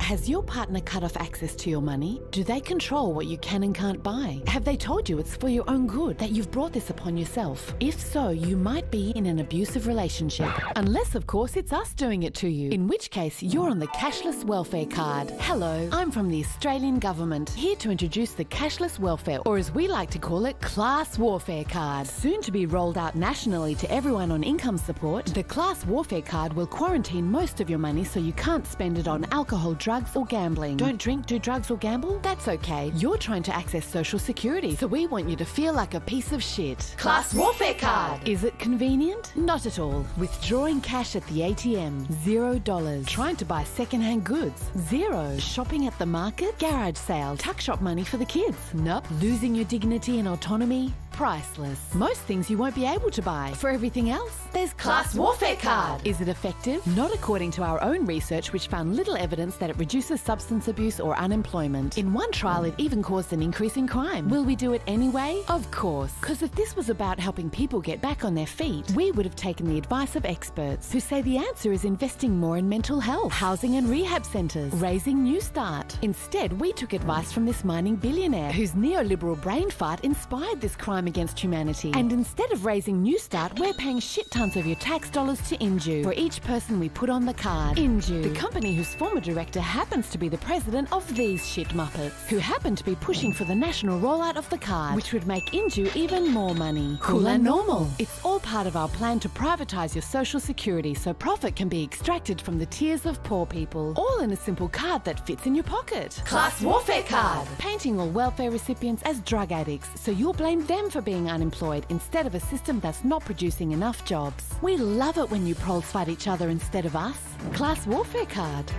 Has your partner cut off access to your money? Do they control what you can and can't buy? Have they told you it's for your own good, that you've brought this upon yourself? If so, you might be in an abusive relationship. Unless, of course, it's us doing it to you, in which case you're on the cashless welfare card. Hello, I'm from the Australian government, here to introduce the cashless welfare, or as we like to call it, class warfare card. Soon to be rolled out nationally to everyone on income support, the class warfare card will quarantine most of your money so you can't spend it on alcohol, drugs or gambling. Don't drink, do drugs or gamble? That's okay. You're trying to access Social Security, so we want you to feel like a piece of shit. Class warfare card! Is it convenient? Not at all. Withdrawing cash at the ATM, $0. Trying to buy second-hand goods, $0. Shopping at the market, garage sale, tuck shop money for the kids. Nope. Losing your dignity and autonomy, priceless. Most things you won't be able to buy. For everything else, there's Class Warfare Card. Is it effective? Not according to our own research, which found little evidence that it reduces substance abuse or unemployment. In one trial, it even caused an increase in crime. Will we do it anyway? Of course. Because if this was about helping people get back on their feet, we would have taken the advice of experts who say the answer is investing more in mental health, housing and rehab centres, raising New Start. Instead, we took advice from this mining billionaire whose neoliberal brain fart inspired this crime against humanity. And instead of raising New Start, we're paying shit tons of your tax dollars to Inju for each person we put on the card. Inju, the company whose former director happens to be the president of these shit muppets, who happen to be pushing for the national rollout of the card, which would make Inju even more money. Cool and normal. It's all part of our plan to privatise your social security so profit can be extracted from the tears of poor people. All in a simple card that fits in your pocket. Class Warfare Card! Painting all welfare recipients as drug addicts so you'll blame them for being unemployed instead of a system that's not producing enough jobs. We love it when you proles fight each other instead of us. Class Warfare Card.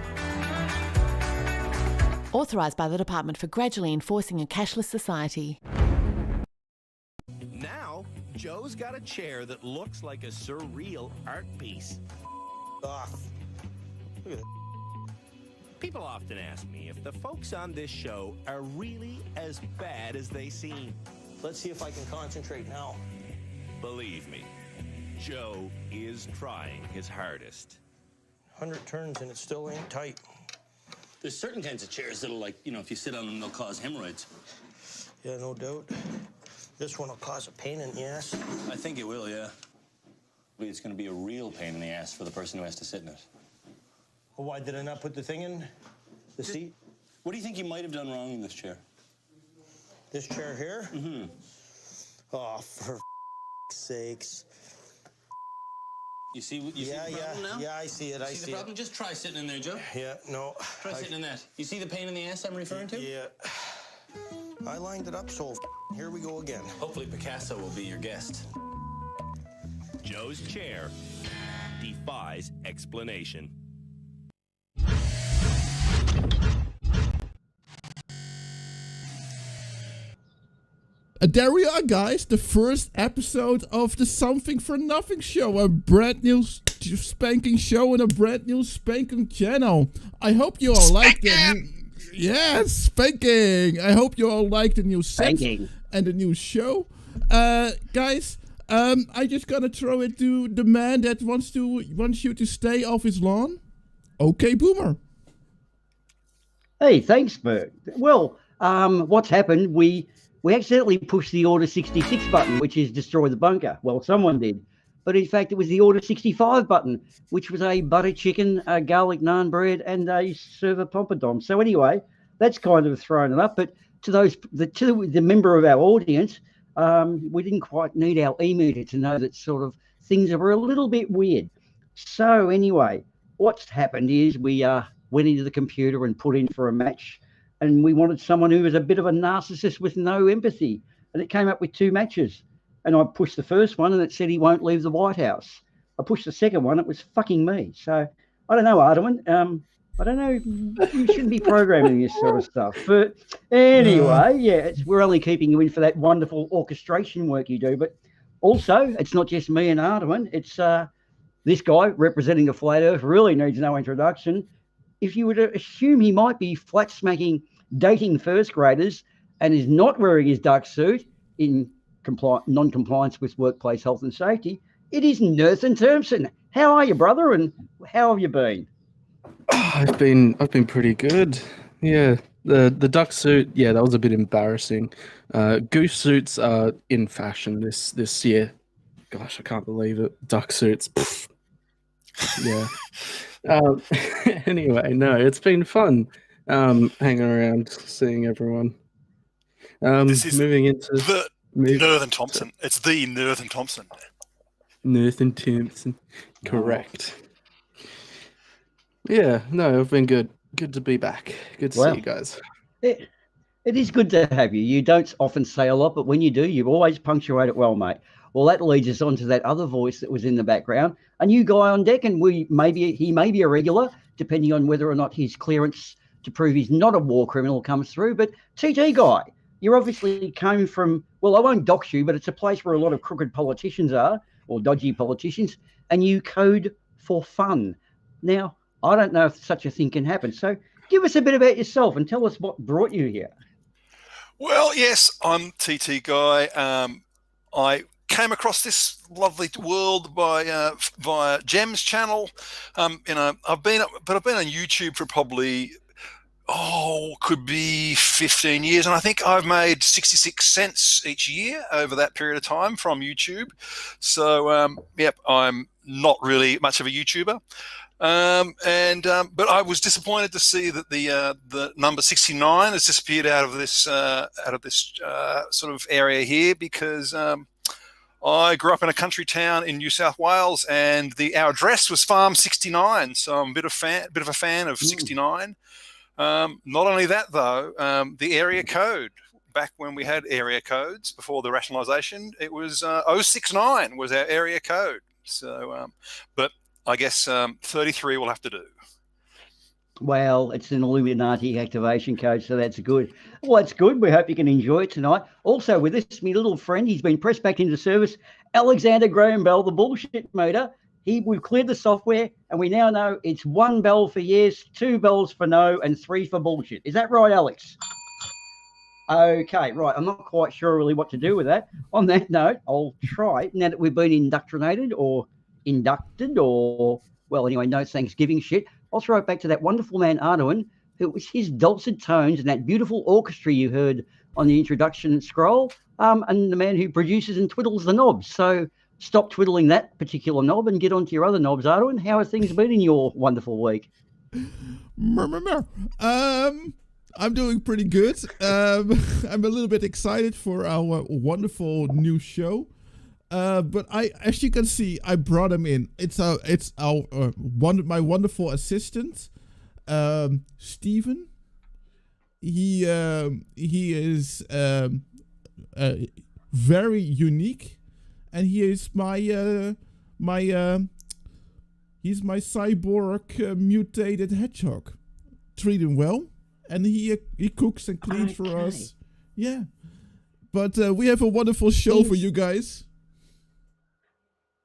Authorised by the Department for Gradually Enforcing a Cashless Society. Now, Joe's got a chair that looks like a surreal art piece. Ugh. Look at that. People often ask me if the folks on this show are really as bad as they seem. Let's see if I can concentrate now. Believe me, Joe is trying his hardest. 100 turns and it still ain't tight. There's certain kinds of chairs that'll, like, you know, if you sit on them, they'll cause hemorrhoids. Yeah, no doubt. This one will cause a pain in the ass. I think it will, yeah. But it's going to be a real pain in the ass for the person who has to sit in it. Well, why did I not put the thing in the seat? What do you think you might have done wrong in this chair? This chair here? Mm-hmm. Oh, for sakes. You see the problem now? Yeah, I see it. See the problem? Just try sitting in there, Joe. Yeah, no. Try sitting in that. You see the pain in the ass I'm referring to? Yeah. I lined it up, so here we go again. Hopefully Picasso will be your guest. Joe's chair defies explanation. There we are, guys. The first episode of the Something for Nothing show. A brand new spanking show and a brand new spanking channel. I hope you all like the new... Yes, spanking. I hope you all like the new set. and the new show. Guys, I just gonna throw it to the man that wants you to stay off his lawn. Okay, Boomer. Hey, thanks, Bert. Well, what's happened? We accidentally pushed the Order 66 button, which is destroy the bunker. Well, someone did. But in fact, it was the Order 65 button, which was a butter chicken, a garlic naan bread, and a server pompadom. So anyway, that's kind of thrown it up. But to the member of our audience, we didn't quite need our e-meter to know that sort of things were a little bit weird. So anyway, what's happened is we went into the computer and put in for a match, and we wanted someone who was a bit of a narcissist with no empathy, and it came up with 2 matches. And I pushed the first one and it said he won't leave the White House. I pushed the second one, it was fucking me. So I don't know, Arduin. I don't know, you shouldn't be programming this sort of stuff. But anyway, yeah, we're only keeping you in for that wonderful orchestration work you do. But also, it's not just me and Arduin. It's this guy representing the Flat Earth really needs no introduction. If you were to assume he might be flat smacking, dating first graders and is not wearing his duck suit in non-compliance with workplace health and safety, it is Nathan Thompson. How are you, brother? And how have you been? I've been pretty good. Yeah, the duck suit. Yeah, that was a bit embarrassing. Goose suits are in fashion this year. Gosh, I can't believe it. Duck suits. Pff. Yeah. Anyway, no, it's been fun. Hanging around, seeing everyone. This is moving into the Nathan Thompson. It's the Nathan Thompson. Nathan Thompson. Correct. Yeah, no, I've been good. Good to be back. Good to see you guys. It is good to have you. You don't often say a lot, but when you do, you always punctuate it well, mate. Well, that leads us on to that other voice that was in the background. A new guy on deck, and he may be a regular, depending on whether or not his clearance to prove he's not a war criminal comes through. But TT guy, you obviously came from, well, I won't dox you, but it's a place where a lot of crooked politicians are, or dodgy politicians, and you code for fun. Now, I don't know if such a thing can happen. So give us a bit about yourself and tell us what brought you here. Well, yes, I'm TT Guy. I came across this lovely world via Gem's channel. I've been on YouTube for probably could be 15 years, and I think I've made 66 cents each year over that period of time from YouTube. So yep, I'm not really much of a YouTuber. But I was disappointed to see that the number 69 has disappeared out of this sort of area here, because I grew up in a country town in New South Wales, and our address was Farm 69, so I'm a bit of a fan of 69. Not only that though, the area code. Back when we had area codes before the rationalisation, it was 069 was our area code. So, but I guess 33 will have to do. Well, it's an Illuminati activation code, so that's good. Well, that's good. We hope you can enjoy it tonight. Also with us, my little friend, he's been pressed back into service, Alexander Graham Bell, the bullshit meter. We've cleared the software, and we now know it's 1 bell for yes, 2 bells for no, and 3 for bullshit. Is that right, Alex? Okay, right. I'm not quite sure really what to do with that. On that note, I'll try, now that we've been indoctrinated or inducted or, well, anyway, no Thanksgiving shit, I'll throw it back to that wonderful man, Arduin, who was his dulcet tones and that beautiful orchestra you heard on the introduction scroll, and the man who produces and twiddles the knobs. So stop twiddling that particular knob and get onto your other knobs, Arduin. How have things been in your wonderful week? I'm doing pretty good. I'm a little bit excited for our wonderful new show. But as you can see, I brought him in. It's my wonderful assistant, Steven. He is very unique, and he is he's my cyborg mutated hedgehog. Treat him well, and he cooks and cleans for us. Yeah, but we have a wonderful show for you guys.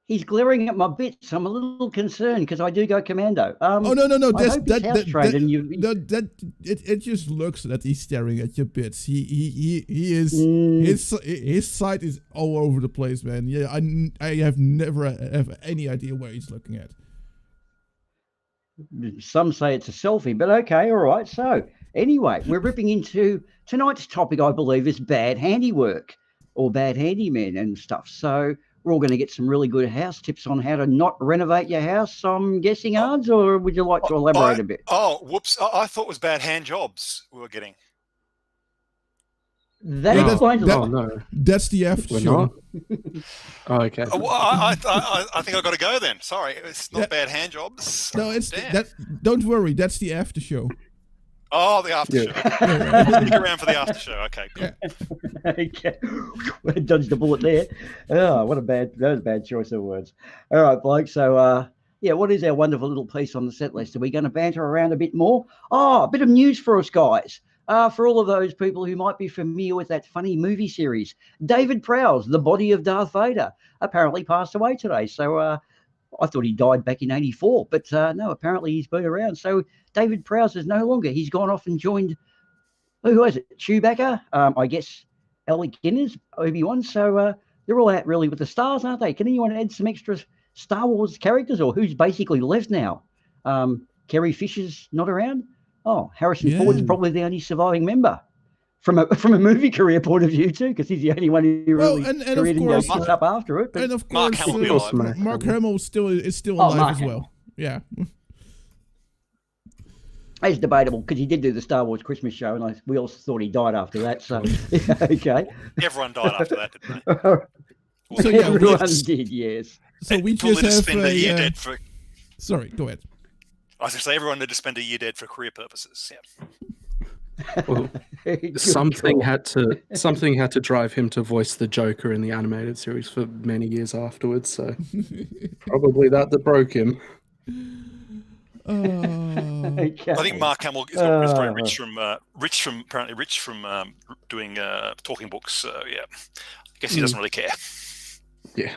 He's glaring at my bits. I'm a little concerned because I do go commando. Oh no! I hope he's house-trained and you. It just looks that he's staring at your bits. He is his sight is all over the place, man. Yeah, I have never have any idea where he's looking at. Some say it's a selfie, but okay, all right. So anyway, we're ripping into tonight's topic. I believe is bad handiwork or bad handymen and stuff. So. We're all going to get some really good house tips on how to not renovate your house, I'm guessing, Ards, or would you like to elaborate a bit? Oh, whoops. I thought it was bad hand jobs we were getting. That explains a lot. Oh, no. That's the after show. Oh, okay. Well, I think I've got to go then. Sorry, it's not bad hand jobs. No, it's Damn. that. Don't worry, that's the after show. Oh, the after show. Stick around for the after show. Okay, good. Okay, dodged the bullet there. Oh, that was a bad choice of words. All right, Blake. So, what is our wonderful little piece on the set list? Are we going to banter around a bit more? Oh, a bit of news for us, guys. For all of those people who might be familiar with that funny movie series, David Prowse, the body of Darth Vader, apparently passed away today. So, I thought he died back in '84, but no, apparently he's been around. So David Prowse is no longer. He's gone off and joined, who was it? Chewbacca, I guess Alec Guinness, Obi-Wan. So they're all out really with the stars, aren't they? Can anyone add some extra Star Wars characters, or who's basically left now? Carrie Fisher's not around. Oh, Harrison Ford's probably the only surviving member. From a movie career point of view too, because he's the only one who really career didn't go fucked up after it. But And of course, Mark Hamill is still alive Mark as well. Yeah. It's debatable because he did do the Star Wars Christmas show, and we all thought he died after that. So okay, Everyone died after that, didn't they? So, yeah, everyone did, yes. So we Probably just have spend a year dead for. Sorry, go ahead. I was going to say everyone had to spend a year dead for career purposes. Yeah. Well, something had to drive him to voice the Joker in the animated series for many years afterwards. So probably that broke him. Okay. I think Mark Hamill is very rich from doing talking books. So yeah, I guess he doesn't really care. Yeah.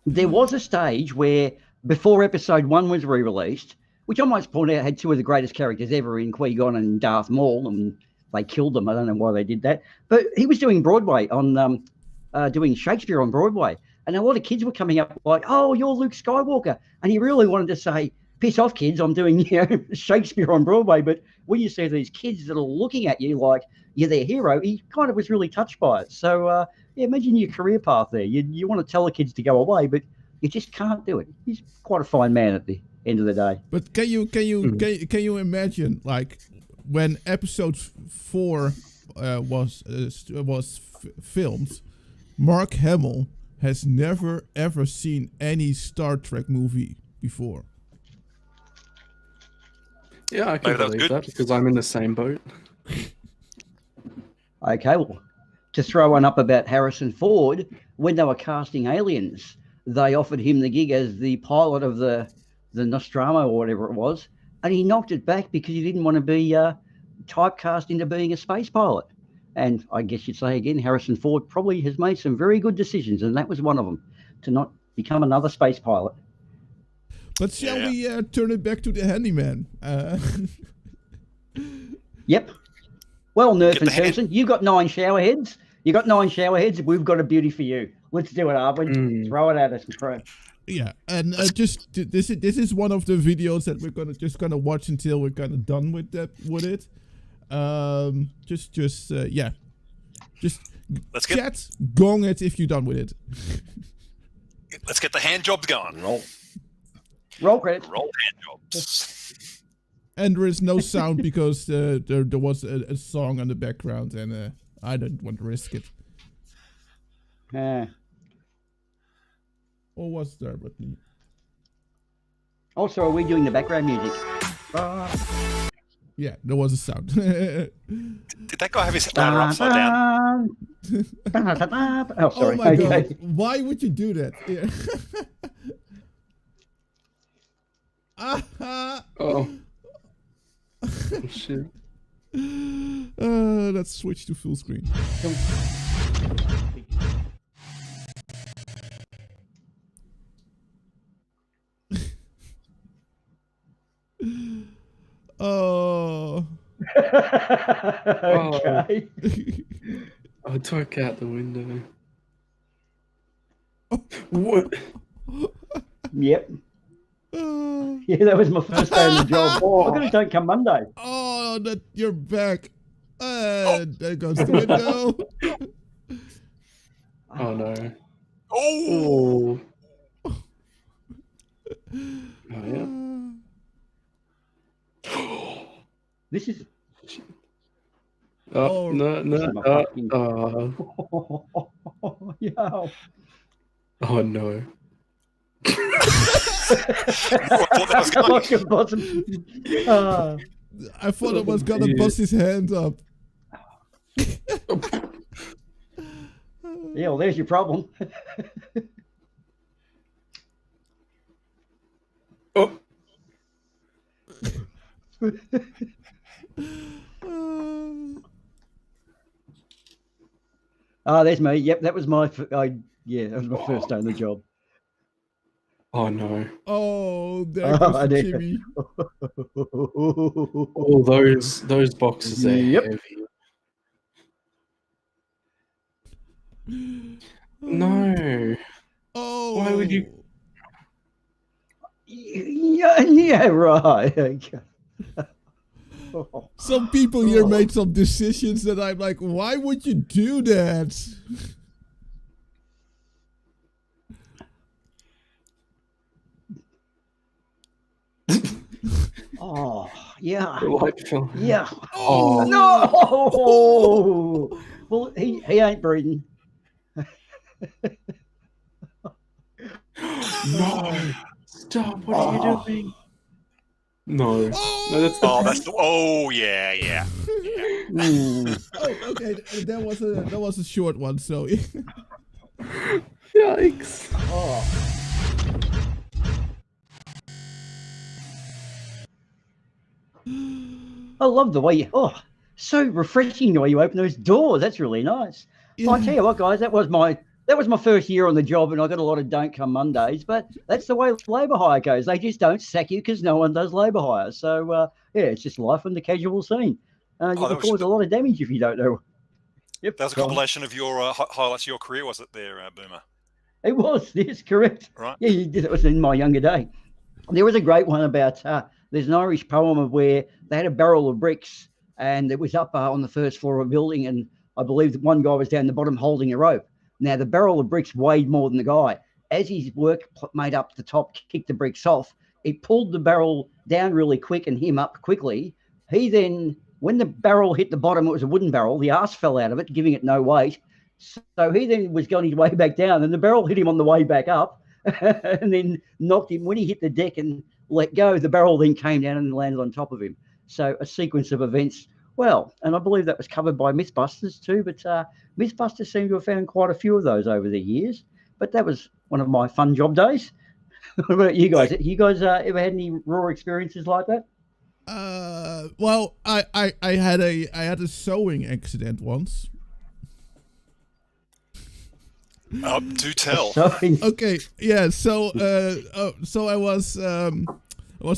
There was a stage where before episode 1 was re-released, which I might point out had two of the greatest characters ever in Qui-Gon and Darth Maul, and they killed them. I don't know why they did that. But he was doing Broadway on doing Shakespeare on Broadway. And a lot of kids were coming up like, oh, you're Luke Skywalker. And he really wanted to say, piss off, kids, I'm doing Shakespeare on Broadway. But when you see these kids that are looking at you like you're their hero, he kind of was really touched by it. So, imagine your career path there. You want to tell the kids to go away, but you just can't do it. He's quite a fine man at the end of the day. But can you imagine, like, when episode 4 was filmed, Mark Hamill has never ever seen any Star Trek movie before. Yeah, I can believe that because I'm in the same boat. Okay, well, to throw one up about Harrison Ford, when they were casting Aliens, they offered him the gig as the pilot of the Nostromo or whatever it was, and he knocked it back because he didn't want to be typecast into being a space pilot. And I guess you'd say again, Harrison Ford probably has made some very good decisions, and that was one of them, to not become another space pilot. But shall we turn it back to the handyman? Yep. Well, Nerf and Turson, you've got 9 shower heads. You got 9 shower heads. We've got a beauty for you. Let's do it, Arvin. Throw it at us, bro. Yeah, and this is one of the videos that we're gonna watch until we're kind of done with it. Let's gong it if you're done with it. Let's get the hand jobs going. Roll credits. Roll hand jobs. And there is no sound because there was a song on the background, and I don't want to risk it. Or was there? But also, are we doing the background music? Yeah, there was a sound. Did that guy have his ladder upside down? Oh, sorry. Oh my God! Why would you do that? Yeah. Oh shit. Let's switch to full screen. Okay. I took out the window. What? Yep. Yeah, that was my first day on the job. I could have done come Monday. Oh, that you're back. There goes the window. Oh no. Oh, Oh. Oh yeah. This is. Oh, no, this is no. my fucking- Yeah. Oh no. Fucking bottom. I thought I was gonna bust his hand up. Yeah, well, there's your problem. Oh. There's me. Yep, that was my. Yeah, that was my first day on the job. Oh no. Oh, there goes the there. Jimmy. Oh, those boxes are Yep. heavy. No. Oh. Why would you? Yeah, right. Okay. Some people here made some decisions that I'm like, why would you do that? Oh, yeah. The light fell. Yeah. Oh. No. Well, he ain't breathing. No. Stop. What are you doing? No. No, that's the. oh, that's the. Oh, yeah, yeah. Mm. Oh, okay. That was a short one. So Yikes. Oh. I love the way you. Oh, so refreshing the way you open those doors. That's really nice. Yeah. I tell you what, guys, that was my first year on the job, and I got a lot of don't come Mondays. But that's the way labour hire goes. They just don't sack you because no one does labour hire. So yeah, it's just life on the casual scene. You can cause a lot of damage if you don't know. Yep. That was a compilation of your highlights of your career, was it there, Boomer? It was. Yes, correct. Right. Yeah, you did. It was in my younger day. There was a great one about. There's an Irish poem of where they had a barrel of bricks, and it was up on the first floor of a building, and I believe that one guy was down the bottom holding a rope. Now the barrel of bricks weighed more than the guy. As his work made up the top, kicked the bricks off. It pulled the barrel down really quick and him up quickly. He then, when the barrel hit the bottom, it was a wooden barrel. The arse fell out of it, giving it no weight. So he then was going his way back down, and the barrel hit him on the way back up, and then knocked him. When he hit the deck and let go, the barrel then came down and landed on top of him. So a sequence of events. Well, and I believe that was covered by Mythbusters too, but Mythbusters seem to have found quite a few of those over the years. But that was one of my fun job days. What about you guys? You guys ever had any raw experiences like that? Well, I had a sewing accident once. Do tell. Okay, yeah. So I was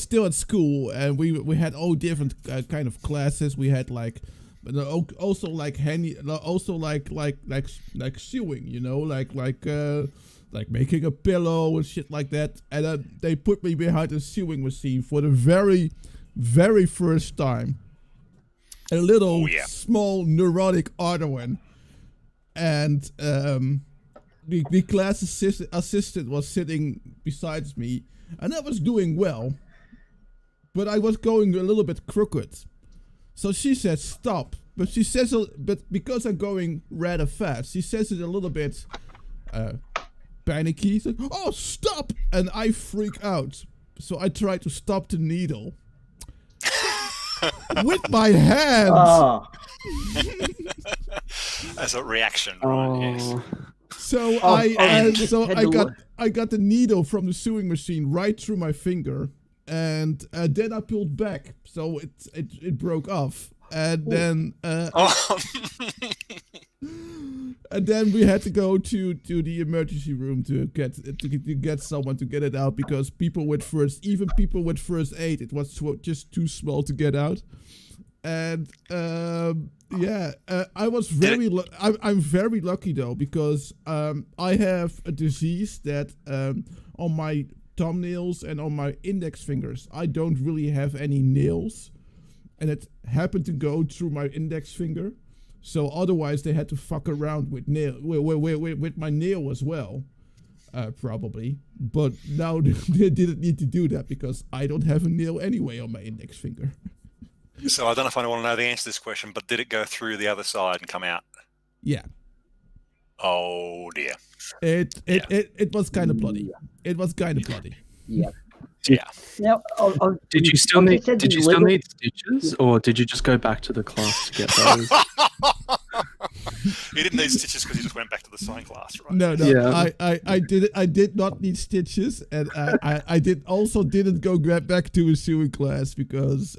still at school, and we had all different kind of classes. We had like, also like like sewing, you know, like making a pillow and shit like that. And they put me behind a sewing machine for the very, very first time. A little small neurotic Arduin, and the class assistant was sitting beside me, and I was doing well, but I was going a little bit crooked. So she said stop, but she says, but because I'm going rather fast, she says it a little bit panicky. She's like, oh, stop! And I freak out. So I try to stop the needle with my hands. Oh. As a reaction, right? Yes. So I got the needle from the sewing machine right through my finger, and then I pulled back, so it broke off, and then and then we had to go to the emergency room to get someone to get it out, because people with first aid, it was just too small to get out. And I was very. I'm very lucky though, because I have a disease that on my thumbnails and on my index fingers, I don't really have any nails, and it happened to go through my index finger. So otherwise, they had to fuck around with with my nail as well, probably. But now they didn't need to do that because I don't have a nail anyway on my index finger. So I don't know if I want to know the answer to this question, but did it go through the other side and come out? Yeah. Oh dear. It was kind of bloody. It was kind of bloody. Yeah. Yeah. Now, Did you still need stitches, or did you just go back to the class to get those? You didn't need stitches because you just went back to the sewing class, right? No. Yeah. I did not need stitches, and I didn't go back to a sewing class because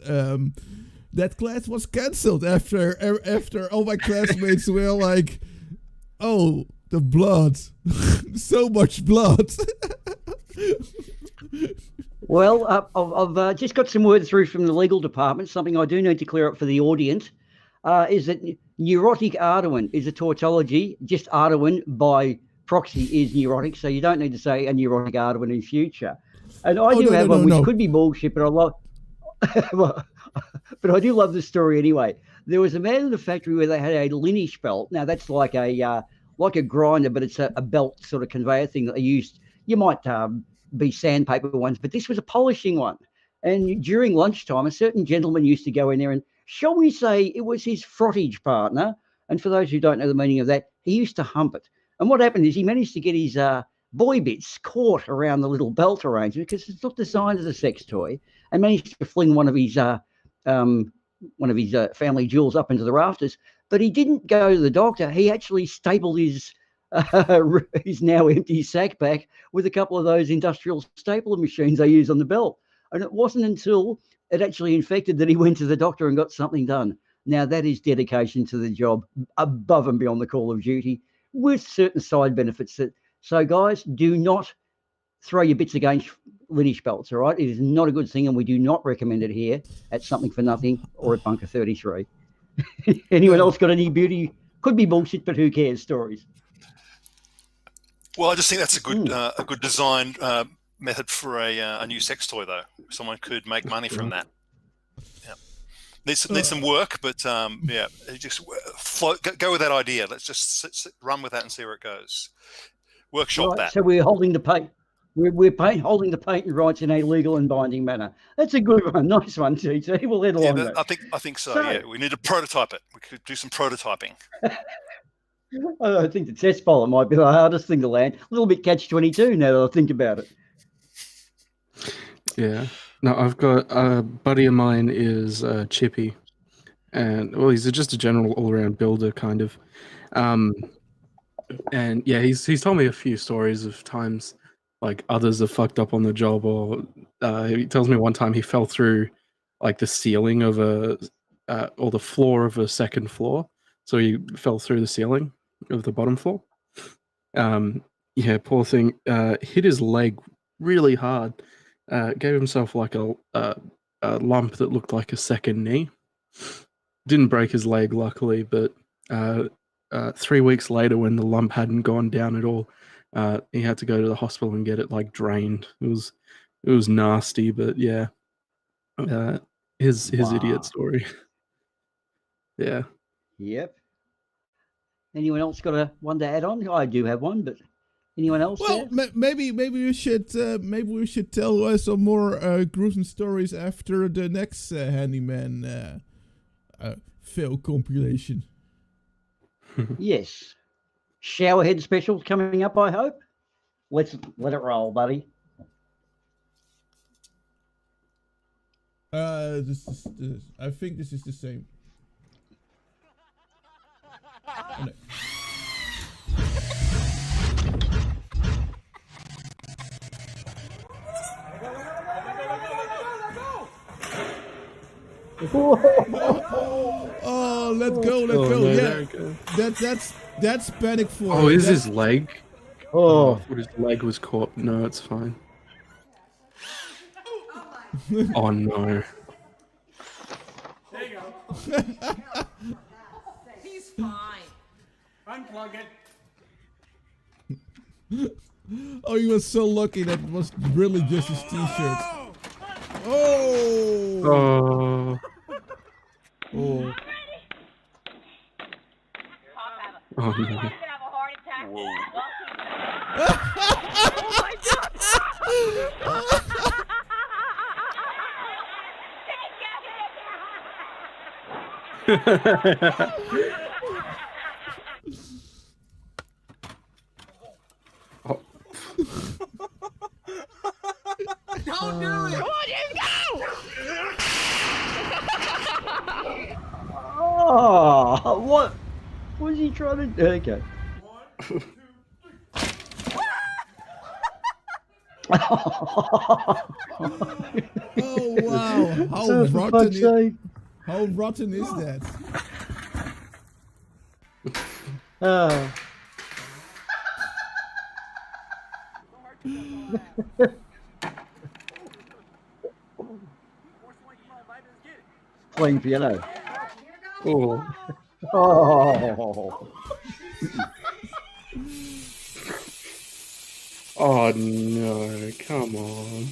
that class was cancelled after all my classmates were like, "Oh, the blood, so much blood." Well, I've just got some word through from the legal department. Something I do need to clear up for the audience is that neurotic Arduin is a tautology. Just Arduin by proxy is neurotic, so you don't need to say a neurotic Arduin in future. And I do have one which could be bullshit, but I love. But I do love the story anyway. There was a man in the factory where they had a lineage belt. Now that's like a grinder, but it's a belt sort of conveyor thing that they used. You might be sandpaper ones, but this was a polishing one. And during lunchtime, a certain gentleman used to go in there and, shall we say, it was his frottage partner. And for those who don't know the meaning of that, he used to hump it. And what happened is he managed to get his boy bits caught around the little belt arrangement because it's not designed as a sex toy, and managed to fling one of his family jewels up into the rafters. But he didn't go to the doctor. He actually stapled his now empty sack back with a couple of those industrial stapler machines they use on the belt. And it wasn't until it actually infected that he went to the doctor and got something done. Now that is dedication to the job above and beyond the call of duty, with certain side benefits. So guys, do not throw your bits against lineage belts, all right? It is not a good thing, and we do not recommend it here at Something for Nothing or at Bunker 33. Anyone else got any beauty? Could be bullshit, but who cares stories? Well, I just think that's a good design method for a new sex toy, though. Someone could make money from that. Yeah. Needs some work, but just go with that idea. Let's just run with that and see where it goes. Workshop that. So we're holding the paint. We're holding the patent rights in a legal and binding manner. That's a good one. Nice one, TT. We'll head along that. I think so. Yeah, we need to prototype it. We could do some prototyping. I think the test pilot might be the hardest thing to land. A little bit catch-22 now that I think about it. Yeah. No, I've got a buddy of mine is Chippy, and well, he's just a general all-around builder kind of. And yeah, he's told me a few stories of times like others have fucked up on the job, or he tells me one time he fell through like the ceiling of or the floor of a second floor, so he fell through the ceiling of the bottom floor. Yeah, poor thing. Hit his leg really hard. Gave himself like a lump that looked like a second knee. Didn't break his leg, luckily, but 3 weeks later, when the lump hadn't gone down at all, he had to go to the hospital and get it like drained. It was nasty, but yeah, his idiot story. Yeah. Yep. Anyone else got one to add on? I do have one, but anyone else? Well, maybe we should tell some more gruesome stories after the next Handyman fail compilation. Yes. Showerhead special coming up, I hope. Let's let it roll, buddy. I think this is the same. Oh, no. Oh, let's go. No, yeah, that's panic for. Oh, is his leg? Oh, I thought his leg was caught. No, it's fine. Oh no. There you go. He's fine. Unplug it. Oh, he was so lucky that it was really just his t-shirt. Oh! Oh. Oh. Oh no. Oh. Don't do it. Come on, just go. Oh, what was he trying to do? Okay. Oh wow! How Oh, for rotten! fuck's sake. How rotten is that? Oh. Playing piano. Oh. Oh. Oh no, come on.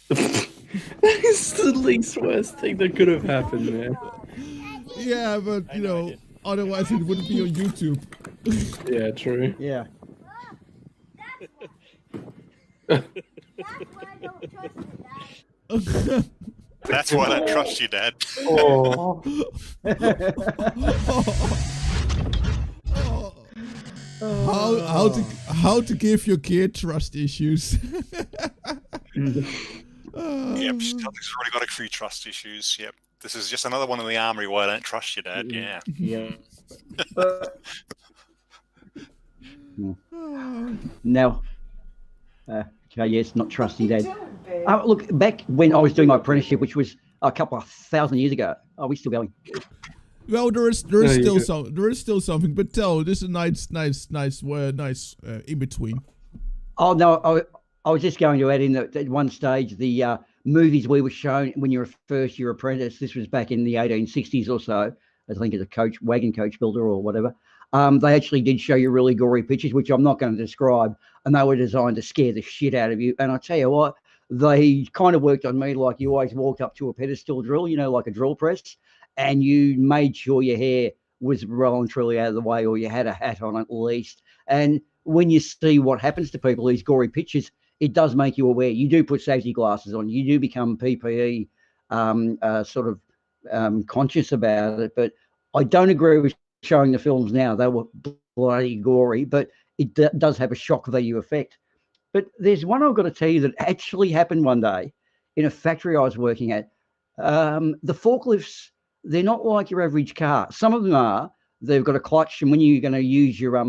That is the least worst thing that could have happened there. Yeah, but you know, otherwise it wouldn't be on YouTube. Yeah, true. Yeah. That's why I don't trust you, Dad. Oh. How to give your kid trust issues? Yep, Celtic's already got a few trust issues. Yep. This is just another one in the armory why I don't trust you, Dad. Yeah. Yeah. Now, okay, yes, not trusting Dad. Look, back when I was doing my apprenticeship, which was a couple of thousand years ago. Are we still going? Well, there is still something, but tell this is nice in between. Oh no, I was just going to add in that at one stage the movies we were shown when you were first year apprentice. This was back in the 1860s or so. I think as a wagon coach builder or whatever. They actually did show you really gory pictures, which I'm not going to describe, and they were designed to scare the shit out of you. And I tell you what, they kind of worked on me like you always walked up to a pedestal drill, you know, like a drill press, and you made sure your hair was well and truly out of the way, or you had a hat on at least. And when you see what happens to people, these gory pictures, it does make you aware. You do put safety glasses on. You do become PPE conscious about it. But I don't agree with showing the films now. They were bloody gory, but it does have a shock value effect. But there's one I've got to tell you that actually happened one day in a factory I was working at. The forklifts, they're not like your average car. Some of them are. They've got a clutch, and when you're going to use your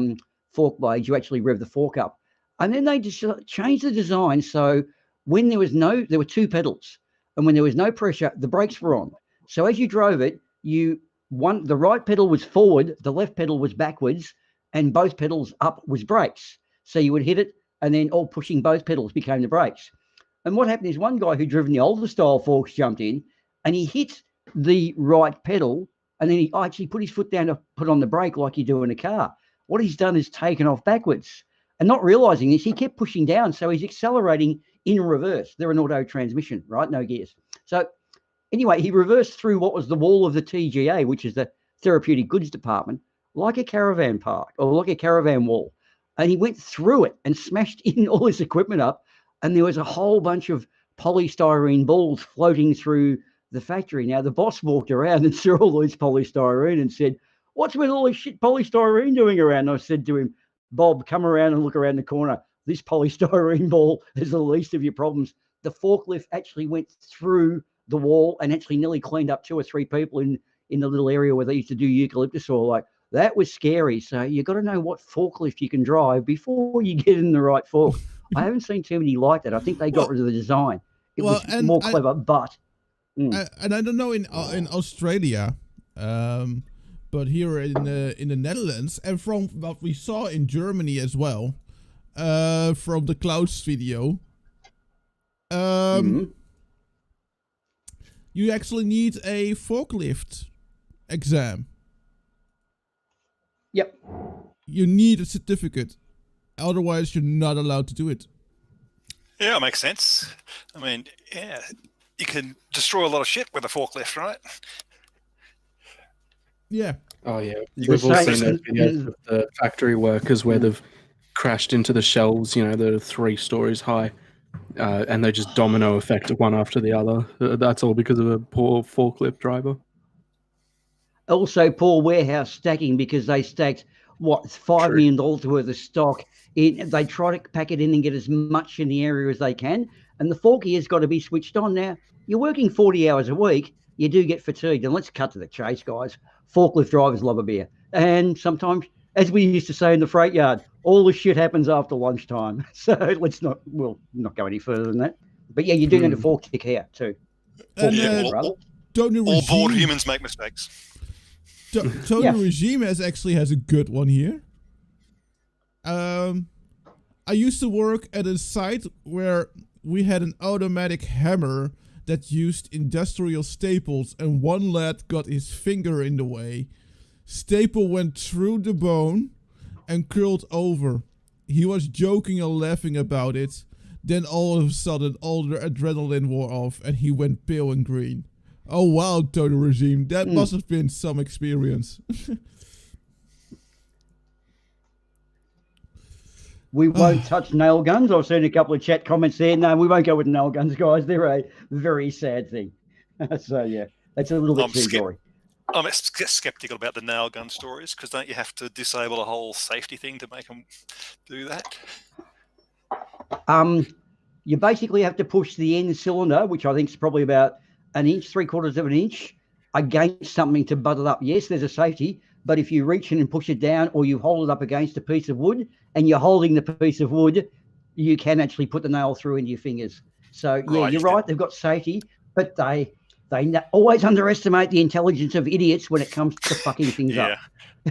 fork blades, you actually rev the fork up. And then they just changed the design so when there were two pedals, and when there was no pressure, the brakes were on. So as you drove it, the right pedal was forward, the left pedal was backwards, and both pedals up was brakes. So you would hit it, and then all pushing both pedals became the brakes. And what happened is one guy who'd driven the older style forks jumped in, and he hit the right pedal, and then he actually put his foot down to put on the brake like you do in a car. What he's done is taken off backwards. And not realizing this, he kept pushing down. So he's accelerating in reverse. They're an auto transmission, right? No gears. So anyway, he reversed through what was the wall of the TGA, which is the therapeutic goods department, like a caravan park or like a caravan wall. And he went through it and smashed in all his equipment up. And there was a whole bunch of polystyrene balls floating through the factory. Now, the boss walked around and saw all these polystyrene and said, "What's with all this shit polystyrene doing around?" And I said to him, "Bob, come around and look around the corner. This polystyrene ball is the least of your problems." The forklift actually went through the wall and actually nearly cleaned up 2 or 3 people in the little area where they used to do eucalyptus oil. Like, that was scary. So you got to know what forklift you can drive before you get in the right fork. I haven't seen too many like that. I think they got rid of the design. It was more clever, but... And I don't know in Australia, but here in the Netherlands, and from what we saw in Germany as well, from the Klaus video, you actually need a forklift exam. Yep. You need a certificate. Otherwise, you're not allowed to do it. Yeah, it makes sense. I mean, yeah, you can destroy a lot of shit with a forklift, right? Yeah. Oh yeah, The we've all same- seen those videos of the factory workers where they've crashed into the shelves. You know, they're 3 stories high, and they just domino effect one after the other. That's all because of a poor forklift driver. Also, poor warehouse stacking because they stacked what $5 million worth of stock. They try to pack it in and get as much in the area as they can, and the forky has got to be switched on. Now you're working 40 hours a week. You do get fatigued, and let's cut to the chase, guys. Forklift drivers love a beer, and sometimes, as we used to say in the freight yard, all the shit happens after lunchtime. So we'll not go any further than that. But yeah, you do need a fork kick here too. And Tony All bored Regime, humans make mistakes. Tony Yeah. Regime has a good one here. I used to work at a site where we had an automatic hammer that used industrial staples, and one lad got his finger in the way. Staple went through the bone and curled over. He was joking and laughing about it. Then all of a sudden, all the adrenaline wore off and he went pale and green. Oh wow, Tony Regime, that must have been some experience. We won't touch nail guns. I've seen a couple of chat comments there. No, we won't go with nail guns, guys. They're a very sad thing. So yeah, that's a little bit too gory. I'm skeptical about the nail gun stories because don't you have to disable a whole safety thing to make them do that? You basically have to push the end cylinder, which I think is probably about 1 inch, 3/4 of an inch, against something to butt it up. Yes, there's a safety, but if you reach in and push it down, or you hold it up against a piece of wood and you're holding the piece of wood, you can actually put the nail through into your fingers. So yeah, Right, you're right. They've got safety, but they always underestimate the intelligence of idiots when it comes to fucking things up.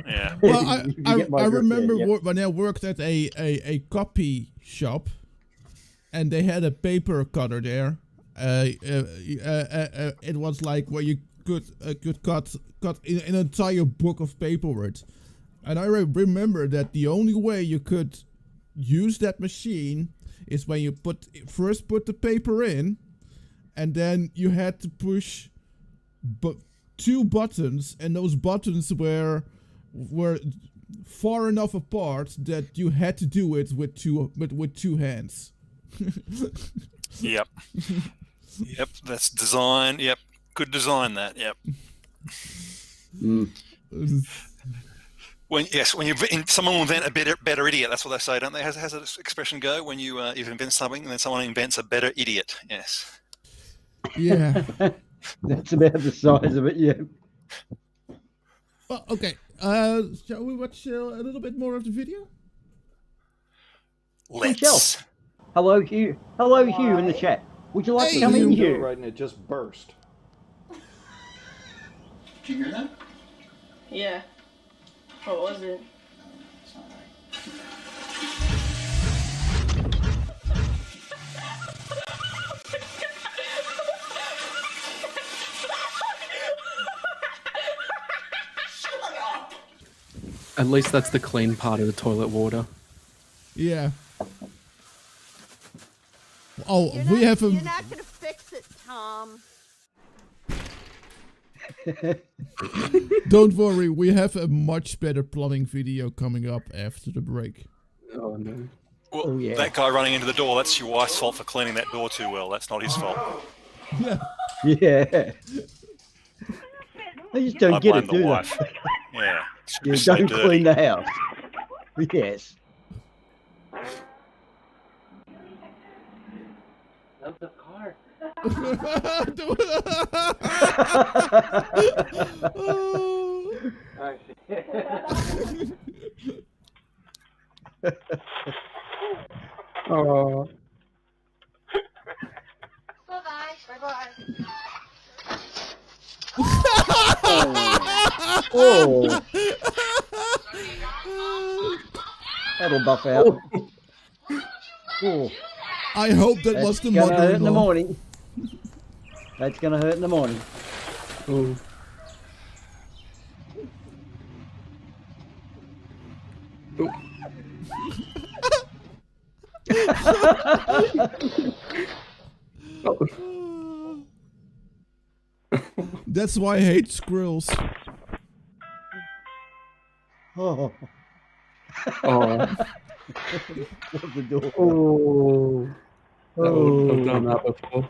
Yeah. Well, You get my I drift there, remember yeah. when I worked at a copy shop, and they had a paper cutter there. It was like where you could cut an entire book of paper with. And I remember that the only way you could use that machine is when you first put the paper in, and then you had to push 2 buttons, and those buttons were far enough apart that you had to do it with two hands. Yep. Yep. That's design. Yep. Good design. That. Yep. When someone will invent a better idiot. That's what they say, don't they? Has that expression go when you invent something and then someone invents a better idiot? Yes. Yeah. That's about the size of it. Yeah. Well, okay. Shall we watch a little bit more of the video? Let's. Hello, Hugh. Hello, Hugh, in the chat. Would you like to come in, Hugh? Right, and it just burst. Did you hear that? Yeah. What was it? It's not At least that's the clean part of the toilet water. Yeah. Oh, we have a. You're not gonna fix it, Tom. Don't worry, we have a much better plumbing video coming up after the break. Oh no. Well, that guy running into the door, that's your wife's fault for cleaning that door too well. That's not his fault. Yeah. They just don't I get blame it, the do wife. they? Yeah. You So don't dirty. clean the house. Yes. Love the car. Oh. Bye-bye. Oh. That'll buff out. Oh. I hope that was the That's gonna hurt in the mother-in-law. morning. That's going to hurt in the morning. Oh. That's why I hate squirrels. Oh. Oh. Close the door. Oh. I've done that before.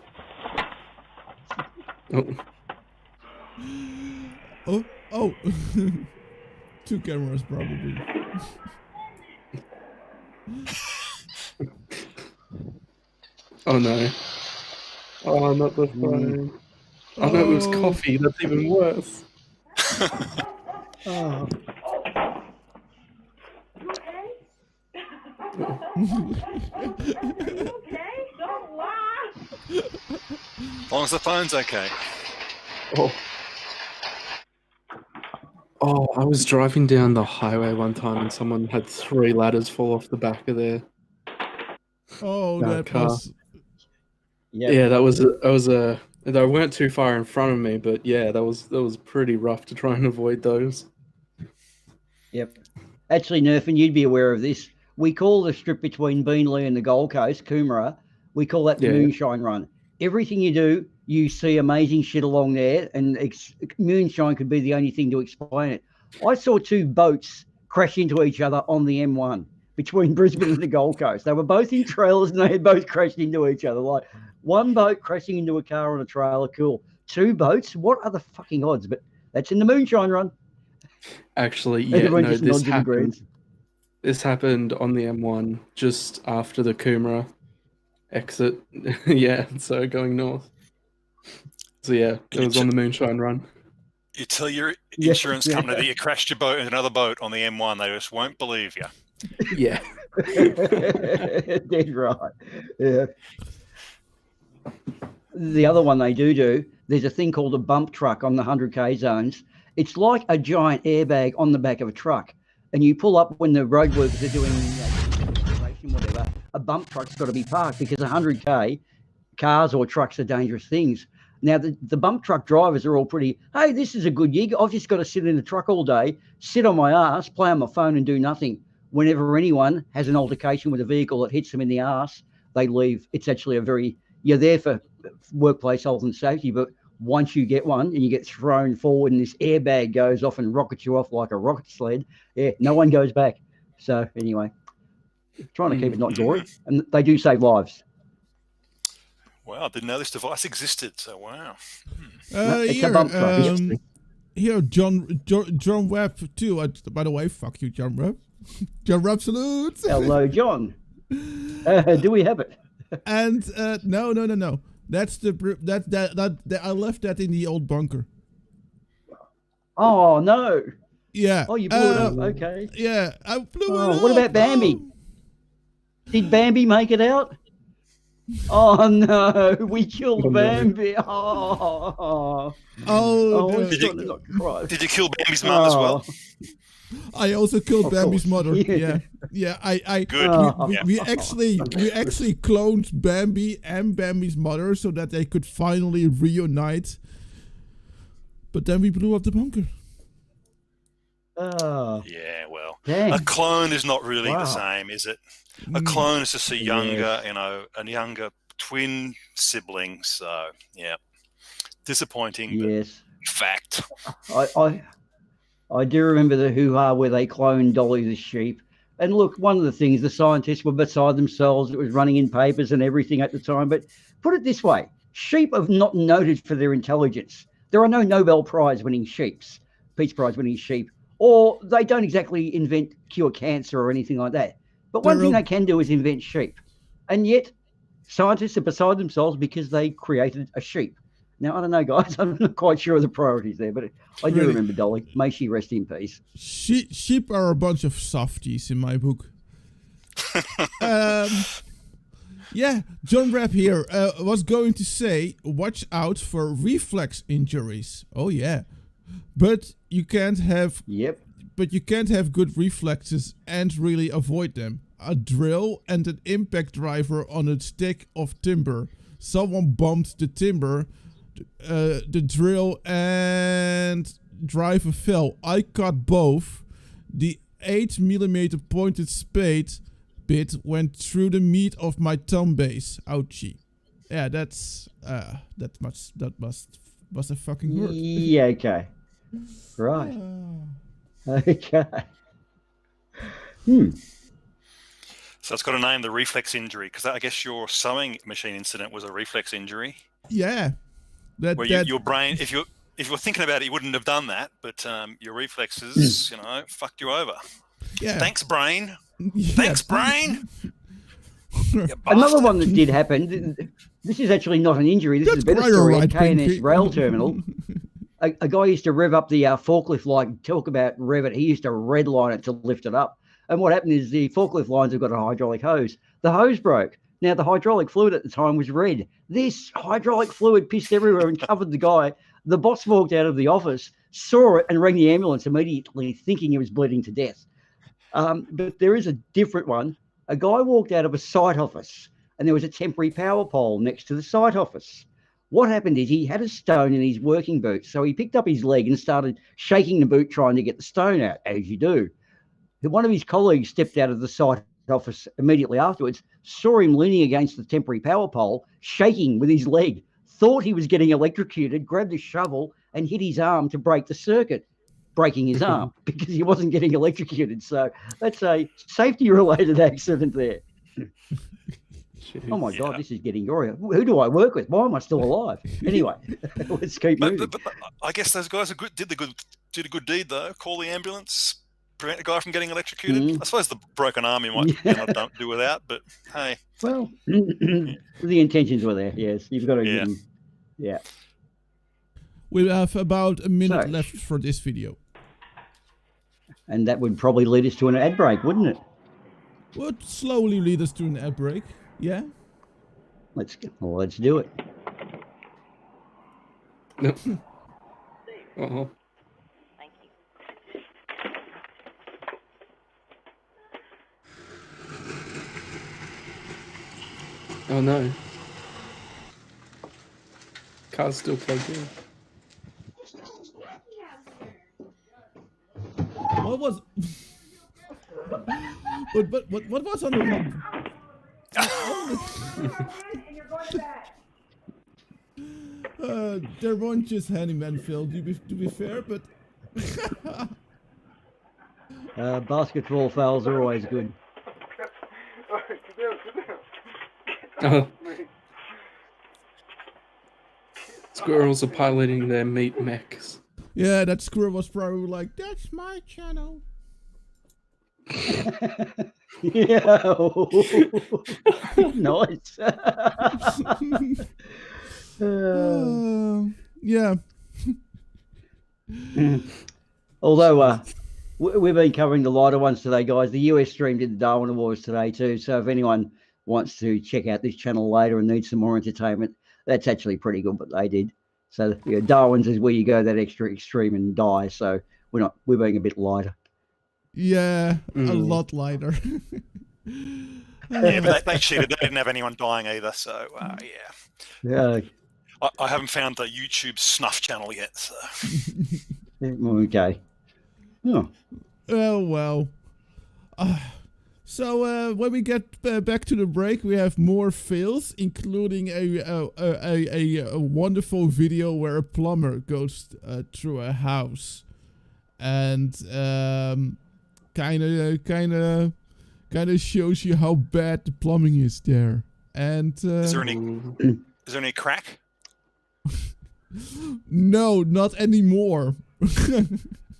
Oh. Oh. 2 cameras probably. Oh no. Oh, not the phone. Oh no, it was coffee. That's even worse. Oh. As long as the phone's okay. Oh. Oh, I was driving down the highway one time and someone had 3 ladders fall off the back of their That car. was... Yeah, that was a. They weren't too far in front of me, but yeah, that was pretty rough to try and avoid those. Yep. Actually, Nerfin, you'd be aware of this. We call the strip between Beenleigh and the Gold Coast, Coomera, we call that the Moonshine Run. Everything you do, you see amazing shit along there, and moonshine could be the only thing to explain it. I saw 2 boats crash into each other on the M1 between Brisbane and the Gold Coast. They were both in trailers and they had both crashed into each other. Like, one boat crashing into a car on a trailer, cool. 2 boats, what are the fucking odds? But that's in the Moonshine Run. Actually, yeah, Everyone no, just nods and agrees. This happened on the M1 just after the Coomera exit. Yeah, so going north. So yeah, it was on the Moonshine Run. You tell your insurance company that you crashed your boat in another boat on the M1, they just won't believe you. Yeah. Dead right. Yeah. The other one they do, there's a thing called a bump truck on the 100k zones. It's like a giant airbag on the back of a truck. And you pull up when the roadworkers are doing whatever. A bump truck's got to be parked because 100k cars or trucks are dangerous things. Now, the bump truck drivers are all pretty, hey, this is a good gig. I've just got to sit in the truck all day, sit on my ass, play on my phone and do nothing. Whenever anyone has an altercation with a vehicle that hits them in the ass, they leave. It's actually you're there for workplace health and safety, but once you get one and you get thrown forward and this airbag goes off and rockets you off like a rocket sled, no one goes back. So anyway, trying to keep it not gory. And they do save lives. Wow, I didn't know this device existed, so wow. It's a bump truck. Here, John Webb too. By the way, fuck you, John Webb. John Webb, salute. Hello, John. Do we have it? And no. That's that I left that in the old bunker. Oh no. Yeah. Oh, you blew it up. Okay. Yeah, I blew it up. What about Bambi? Did Bambi make it out? Oh no, we killed Bambi. Oh. Did you kill Bambi's mum as well? I also killed Bambi's mother. Yeah. Good. We actually cloned Bambi and Bambi's mother so that they could finally reunite. But then we blew up the bunker. Yeah, well, dang. A clone is not really the same, is it? A clone is just a younger, a younger twin sibling. So yeah, disappointing. Yes. But fact. I do remember the hoo-ha where they cloned Dolly the sheep. And look, one of the things, the scientists were beside themselves. It was running in papers and everything at the time. But put it this way, sheep are not noted for their intelligence. There are no Nobel Prize winning sheeps, Peace Prize winning sheep, or they don't exactly cure cancer or anything like that. But one thing they can do is invent sheep. And yet scientists are beside themselves because they created a sheep. Now, I don't know, guys. I'm not quite sure of the priorities there, but I do remember Dolly. May she rest in peace. Sheep are a bunch of softies in my book. Yeah, John Rapp here was going to say, watch out for reflex injuries. Oh, yeah. But you can't have... Yep. But you can't have good reflexes and really avoid them. A drill and an impact driver on a stick of timber. Someone bumped the timber... the drill and driver fell. I cut both. The 8mm pointed spade bit went through the meat of my thumb base. Ouchie. Yeah, that must have fucking hurt. Yeah, okay. Right. Okay. So it's got to name the reflex injury, because I guess your sewing machine incident was a reflex injury. Yeah. Where your brain, if you were thinking about it, you wouldn't have done that, but your reflexes, fucked you over. Yeah. Thanks, brain. Yeah. Thanks, brain. Another one that did happen. This is actually not an injury. This is a better story. At KNS Rail Terminal, a guy used to rev up the forklift line. Talk about rev it. He used to redline it to lift it up. And what happened is the forklift lines have got a hydraulic hose. The hose broke. Now, the hydraulic fluid at the time was red. This hydraulic fluid pissed everywhere and covered the guy. The boss walked out of the office, saw it, and rang the ambulance immediately, thinking he was bleeding to death. But there is a different one. A guy walked out of a site office, and there was a temporary power pole next to the site office. What happened is he had a stone in his working boot, so he picked up his leg and started shaking the boot, trying to get the stone out, as you do. One of his colleagues stepped out of the site office immediately afterwards, saw him leaning against the temporary power pole, shaking with his leg, thought he was getting electrocuted, grabbed a shovel and hit his arm to break the circuit, breaking his arm because he wasn't getting electrocuted. So that's a safety-related accident there. Oh, my God, this is getting gory. Who do I work with? Why am I still alive? Anyway, let's keep moving. But I guess those guys did a good deed, though. Call the ambulance, prevent a guy from getting electrocuted. I suppose the broken arm you might don't do without, but hey. Well, the intentions were there, yes. You've got to give them, We have about a minute left for this video. And that would probably lead us to an ad break, wouldn't it? Would slowly lead us to an ad break, yeah? Let's do it. Uh-huh. Oh no. Car's still plugged in. What was... what was on the... There weren't just Handymen, Phil, to be fair, but... Basketball fouls are always good. Oh. Squirrels are piloting their meat mechs. Yeah, that squirrel was probably like, that's my channel. Yeah. Nice. Yeah. Although we've been covering the lighter ones today, guys. The US stream did the Darwin Awards today too. So if anyone wants to check out this channel later and needs some more entertainment, that's actually pretty good what they did. So Darwin's is where you go that extra extreme and die. So we're being a bit lighter. Yeah, a lot lighter. Yeah, but they cheated. They didn't have anyone dying either. So Yeah. I haven't found the YouTube snuff channel yet. So. Okay. Oh. Oh well. So when we get back to the break, we have more fails, including a wonderful video where a plumber goes through a house, and kind of shows you how bad the plumbing is there. And is there any crack? No, not anymore.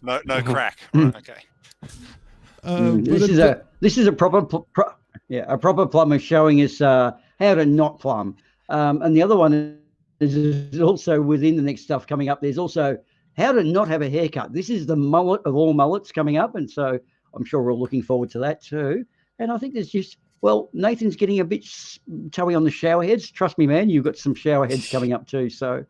No crack. Right, okay. This is a proper proper plumber showing us how to not plumb. And the other one is also within the next stuff coming up. There's also how to not have a haircut. This is the mullet of all mullets coming up, and so I'm sure we're all looking forward to that too. And I think there's just Nathan's getting a bit toey on the shower heads. Trust me, man, you've got some shower heads coming up too. So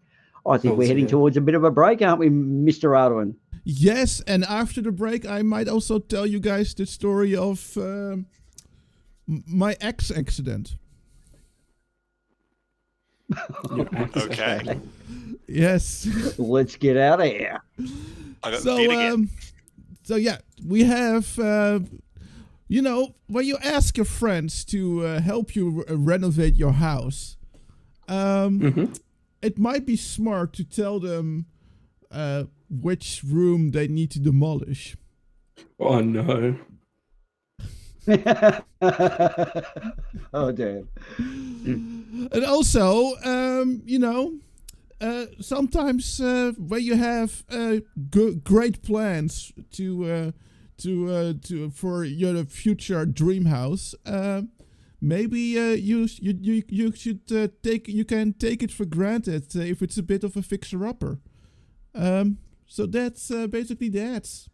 I think we're heading towards a bit of a break, aren't we, Mr. Arduin? Yes, and after the break, I might also tell you guys the story of my ex accident. Okay. Yes. Let's get out of here. I got the beat again. So yeah, we have, you know, when you ask your friends to help you renovate your house, it might be smart to tell them which room they need to demolish. Oh no. Oh damn. And also, you know, sometimes when you have great plans for your future dream house, maybe you should you can take it for granted if it's a bit of a fixer-upper. So that's basically that.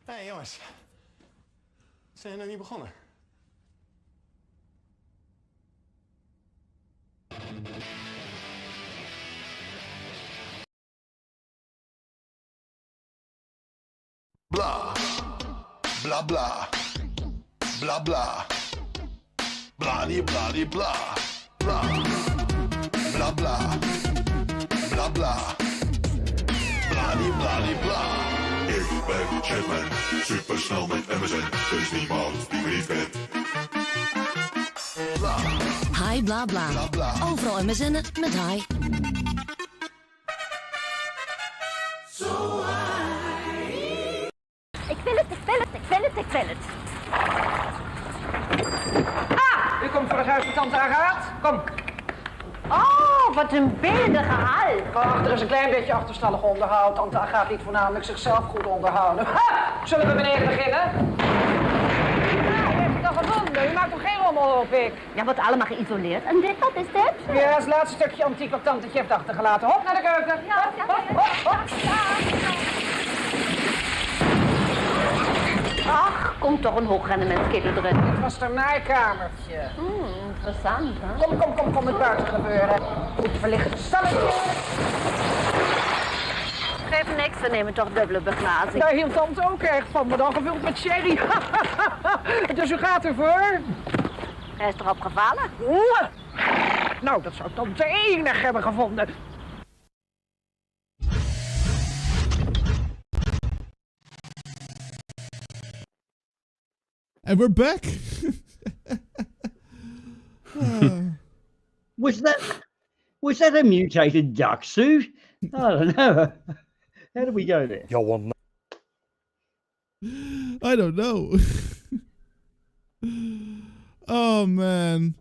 Hé jongens, zijn we nog niet begonnen? Blah, blah, blah, blah, blah, blah, blah, blah, blah, blah, blah, blah, blah, blah, blah. Ik ben Chapman, supersnel met Amazon, er is niemand die me niet kent. Hi bla bla. Overal in mijn zinnen met hi. Ik wil het, ik wil het, ik wil het, ik wil het. Ah, u komt voor het huis van tante Agaat. Kom. Oh, wat een beeldige hal. Ach, er is een klein beetje achterstallig onderhoud. Tante Agaat liet voornamelijk zichzelf goed onderhouden. Ha! Zullen we beneden beginnen? Ja, u heeft het al gevonden. U maakt toch geen rommel, hoop ik? Ja, wordt allemaal geïsoleerd. En dit, wat is dit? Ja, dat is het laatste stukje antiek wat tantetje heeft achtergelaten. Hop, naar de keuken. Ja, ja, Ach, komt toch een hoogrendementskittel erin. Dit was haar naaikamertje. Interessant, hè? Kom, het buiten gebeuren. Goed verlicht stalletje. Geef niks, we nemen toch dubbele beglazing. Daar hield tante ook echt van, maar dan gevuld met sherry. Dus u gaat ervoor? Hij is erop gevallen? Nou, dat zou tante enig hebben gevonden. And we're back. Was that a mutated duck suit? I don't know. How did we go there? I don't know. Oh man.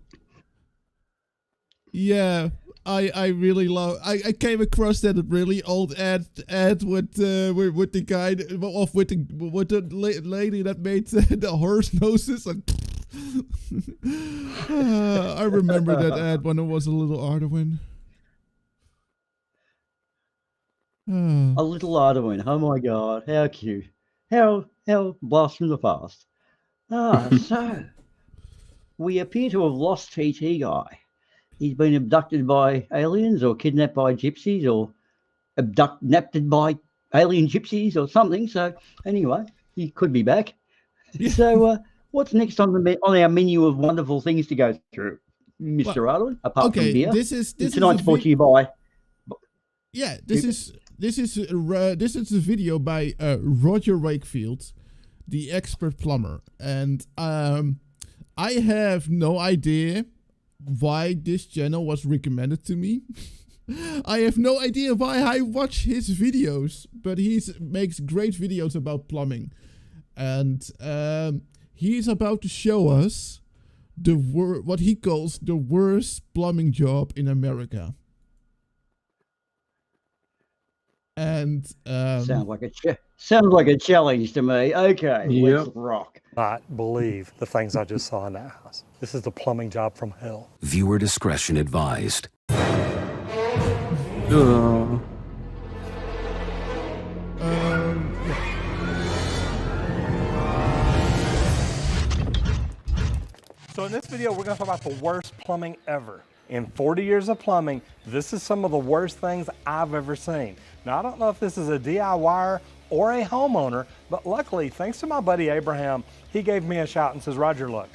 Yeah, I really love. I came across that really old ad with the guy with the lady that made the horse noses. And I remember that ad when I was a little Arduin. A little Arduin. Oh my god, how cute. How blast from the past. So we appear to have lost TT guy. He's been abducted by aliens or kidnapped by gypsies or abducted by alien gypsies or something. So anyway, he could be back. Yeah. So what's next on our menu of wonderful things to go through, Mr. Arlen? Apart from beer. This is tonight's brought to you by. Yeah, this is a video by Roger Wakefield, the expert plumber, and I have no idea why this channel was recommended to me. I have no idea why I watch his videos, but he makes great videos about plumbing, and he's about to show us what he calls the worst plumbing job in America. And sounds like a challenge to me. Okay, let's rock. Not believe the things I just saw in that house. This is the plumbing job from hell. Viewer discretion advised. Oh. So in this video, we're going to talk about the worst plumbing ever. In 40 years of plumbing, this is some of the worst things I've ever seen. Now, I don't know if this is a DIYer or a homeowner, but luckily, thanks to my buddy Abraham, he gave me a shout and says, Roger, look,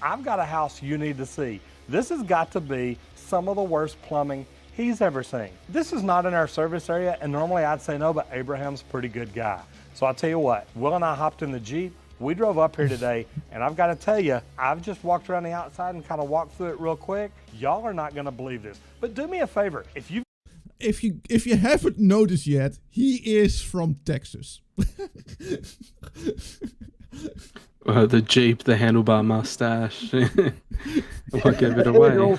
I've got a house you need to see. This has got to be some of the worst plumbing he's ever seen. This is not in our service area, and normally I'd say no, but Abraham's a pretty good guy. So I'll tell you what, Will and I hopped in the Jeep. We drove up here today, and I've got to tell you, I've just walked around the outside and kind of walked through it real quick. Y'all are not going to believe this. But do me a favor, if you haven't noticed yet, he is from Texas. The Jeep, the handlebar mustache. I'll give it away. You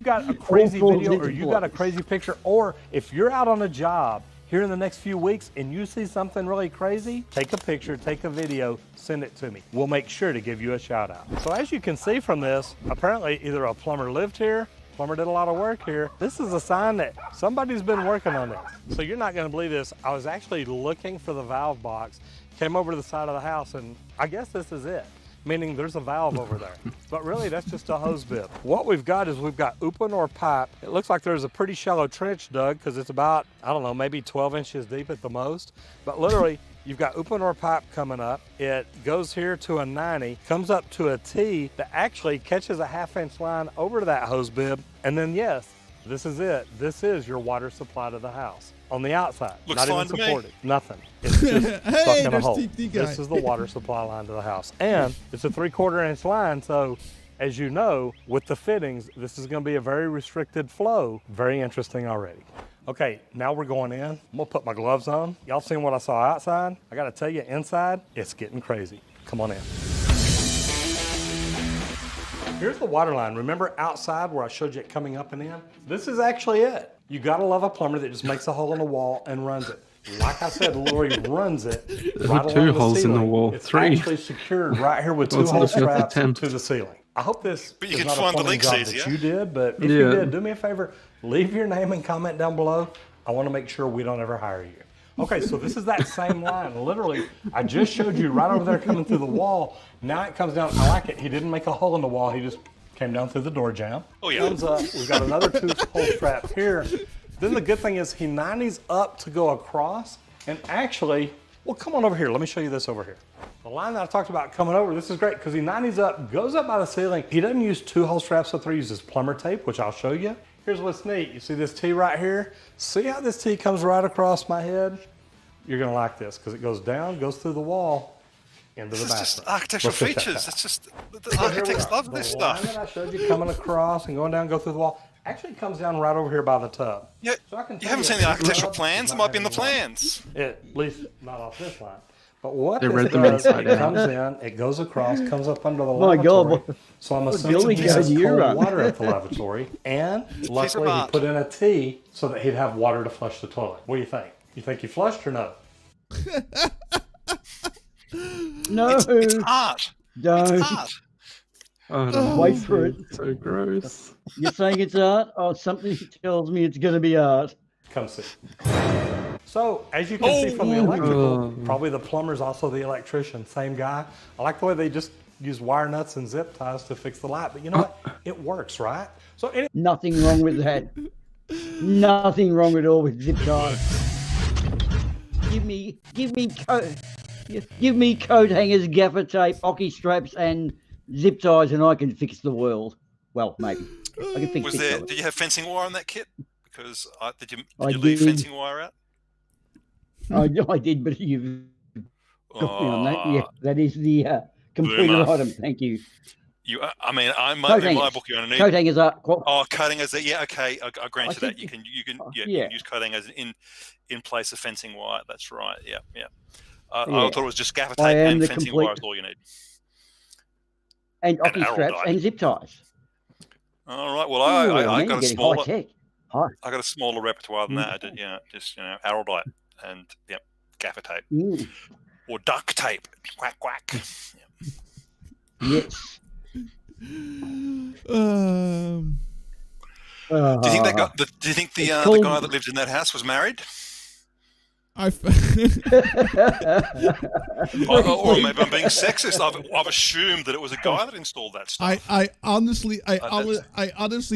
got a crazy video, or you got a crazy picture, or if you're out on a job here in the next few weeks and you see something really crazy, take a picture, take a video, send it to me. We'll make sure to give you a shout out. So as you can see from this, apparently either a plumber lived here, plumber did a lot of work here. This is a sign that somebody's been working on this. So you're not gonna believe this. I was actually looking for the valve box, came over to the side of the house, and I guess this is it. Meaning there's a valve over there. But really, that's just a hose bib. What we've got is we've got open or pipe. It looks like there's a pretty shallow trench dug because it's about, I don't know, maybe 12 inches deep at the most. But literally, you've got open or pipe coming up. It goes here to a 90, comes up to a T that actually catches a 1/2 inch line over to that hose bib. And then yes, this is it. This is your water supply to the house. On the outside, Looks not even fine to me. supported, nothing. It's just stuck in a there's hole. TT guy. This is the water supply line to the house. And it's a 3/4 inch line, so as you know, with the fittings, this is gonna be a very restricted flow. Very interesting already. Okay, now we're going in. I'm gonna put my gloves on. Y'all seen what I saw outside? I gotta tell you, inside, it's getting crazy. Come on in. Here's the water line. Remember outside where I showed you it coming up and in? This is actually it. You gotta love a plumber that just makes a hole in the wall and runs it. Like I said, Lori runs it right along Two the holes in ceiling. the wall. It's 3. actually secured right here with two What's hole the fifth straps attempt? to the ceiling. I hope this But you is can not a find the plumbing leaks job easier. that you did, but if you did, do me a favor, leave your name and comment down below. I wanna make sure we don't ever hire you. Okay, so this is that same line. Literally, I just showed you right over there coming through the wall. Now it comes down, I like it. He didn't make a hole in the wall, he just came down through the door jamb. Oh, yeah. Comes up, we've got another 2 hole strap here. Then the good thing is he 90s up to go across, and actually, well, come on over here. Let me show you this over here. The line that I talked about coming over, this is great because he 90s up, goes up by the ceiling. He doesn't use 2 hole straps up there, he uses plumber tape, which I'll show you. Here's what's neat. You see this T right here? See how this T comes right across my head? You're gonna like this because it goes down, goes through the wall, into the This is bathroom. just architectural Let's check that features. out. That's just, the So here we architects are. love this The line stuff. that I showed you coming across and going down, go through the wall, actually comes down right over here by the tub. Yeah, So I can you tell haven't you seen the this architectural tub plans? does It not might be in the have any plans. At least not off this line. But what They this read them does, inside it out. comes in, it goes across, comes up under the My lavatory. God, So I'm what assuming building he code has do you cold run? water at the lavatory. And luckily he art. put in a T so that he'd have water to flush the toilet. What do you think? You think he flushed or no? No. It's art. Don't. It's art. I don't Wait know. for it. So gross. You're saying it's art? Oh, something tells me it's going to be art. Come see. So, as you can see from the electrical, probably the plumber's also the electrician, same guy. I like the way they just use wire nuts and zip ties to fix the light, but you know what? It works, right? So, Nothing wrong with that. Nothing wrong at all with zip ties. Give me coat hangers, gaffer tape, hockey straps, and zip ties, and I can fix the world. Well, maybe I can fix. Was bits there? of it. Did you have fencing wire on that kit? Because did you I leave did. fencing wire out? I did, but you've got me on that. Yeah, that is the completed Boomer. item. Thank you. You, I mean, I Coat might in my hangers. book. You only need Coat hangers are. Oh, coat hangers. Yeah, okay. I grant I you that. think- You can you yeah. can use coat hangers in place of fencing wire. That's right. Yeah. Yeah. I thought it was just gaffer I tape am and the fencing complete- wire is all you need. And hockey arrow straps dye. and zip ties. All right. Well, Ooh, I now got you're a getting smaller. high-tech. Hi. I got a smaller repertoire than that. I did, just arrow dye and gaffer tape Mm. or duct tape. Quack quack. Yes. Do you think that guy, do you think the guy that lived in that house was married? Or maybe I'm being sexist. I've assumed that it was a guy that installed that stuff. I honestly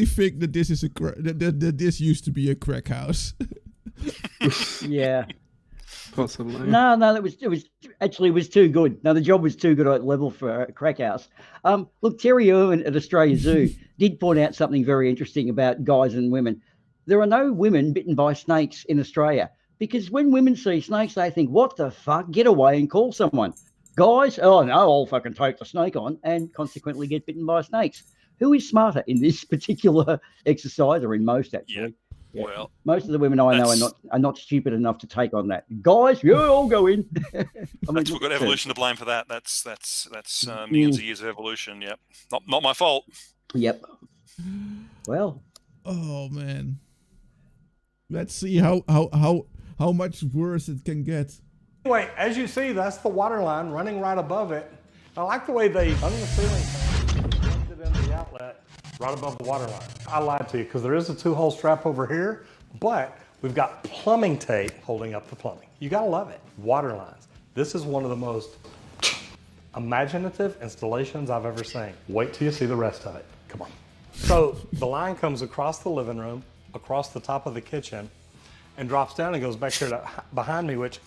think that this is that this used to be a crack house. Yeah. Possibly. No, it was too good. No, the job was too good at level for a crack house. Look, Terry Irwin at Australia Zoo did point out something very interesting about guys and women. There are no women bitten by snakes in Australia because when women see snakes, they think, "What the fuck? Get away and call someone." Guys, oh no, I'll fucking take the snake on, and consequently get bitten by snakes. Who is smarter in this particular exercise, or in most actually? Yeah. Well, most of the women I know are not stupid enough to take on that. Guys, yeah, I'll go in. We've got evolution to blame for that. That's millions of years of evolution. Yep, not my fault. Yep. Well. Oh man. Let's see how much worse it can get. Anyway, as you see, that's the water line running right above it. I like the way they hung the ceiling fan, plugged it into the outlet right above the water line. I lied to you because there is a 2-hole strap over here, but we've got plumbing tape holding up the plumbing. You gotta love it. Water lines. This is one of the most imaginative installations I've ever seen. Wait till you see the rest of it. Come on. So the line comes across the living room, across the top of the kitchen, and drops down and goes back here to behind me, which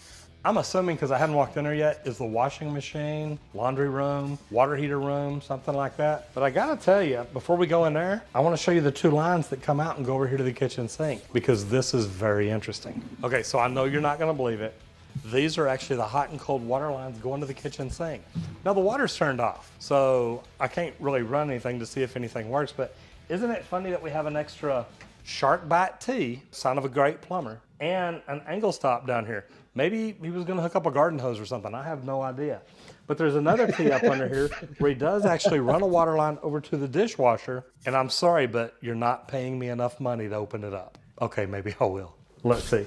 I'm assuming, because I hadn't walked in there yet, is the washing machine, laundry room, water heater room, something like that. But I gotta tell you, before we go in there, I wanna show you the 2 lines that come out and go over here to the kitchen sink, because this is very interesting. Okay, so I know you're not gonna believe it. These are actually the hot and cold water lines going to the kitchen sink. Now the water's turned off, so I can't really run anything to see if anything works, but isn't it funny that we have an extra shark bite T, sign of a great plumber, and an angle stop down here? Maybe he was gonna hook up a garden hose or something, I have no idea. But there's another T up under here where he does actually run a water line over to the dishwasher, and I'm sorry, but you're not paying me enough money to open it up. Okay, maybe I will. Let's see.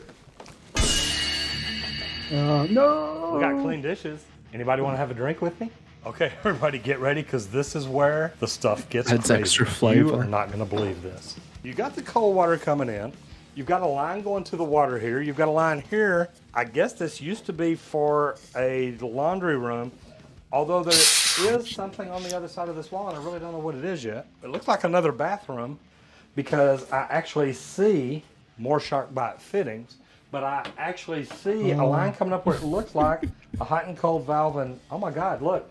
No. We got clean dishes. Anybody wanna have a drink with me? Okay, everybody get ready, because this is where the stuff gets Adds crazy. extra flavor. You are not gonna believe this. You got the cold water coming in. You've got a line going to the water heater. You've got a line here. I guess this used to be for a laundry room, although there is something on the other side of this wall, and I really don't know what it is yet. It looks like another bathroom because I actually see more shark bite fittings, but I actually see a line coming up where it looks like a hot and cold valve, and oh my God, look.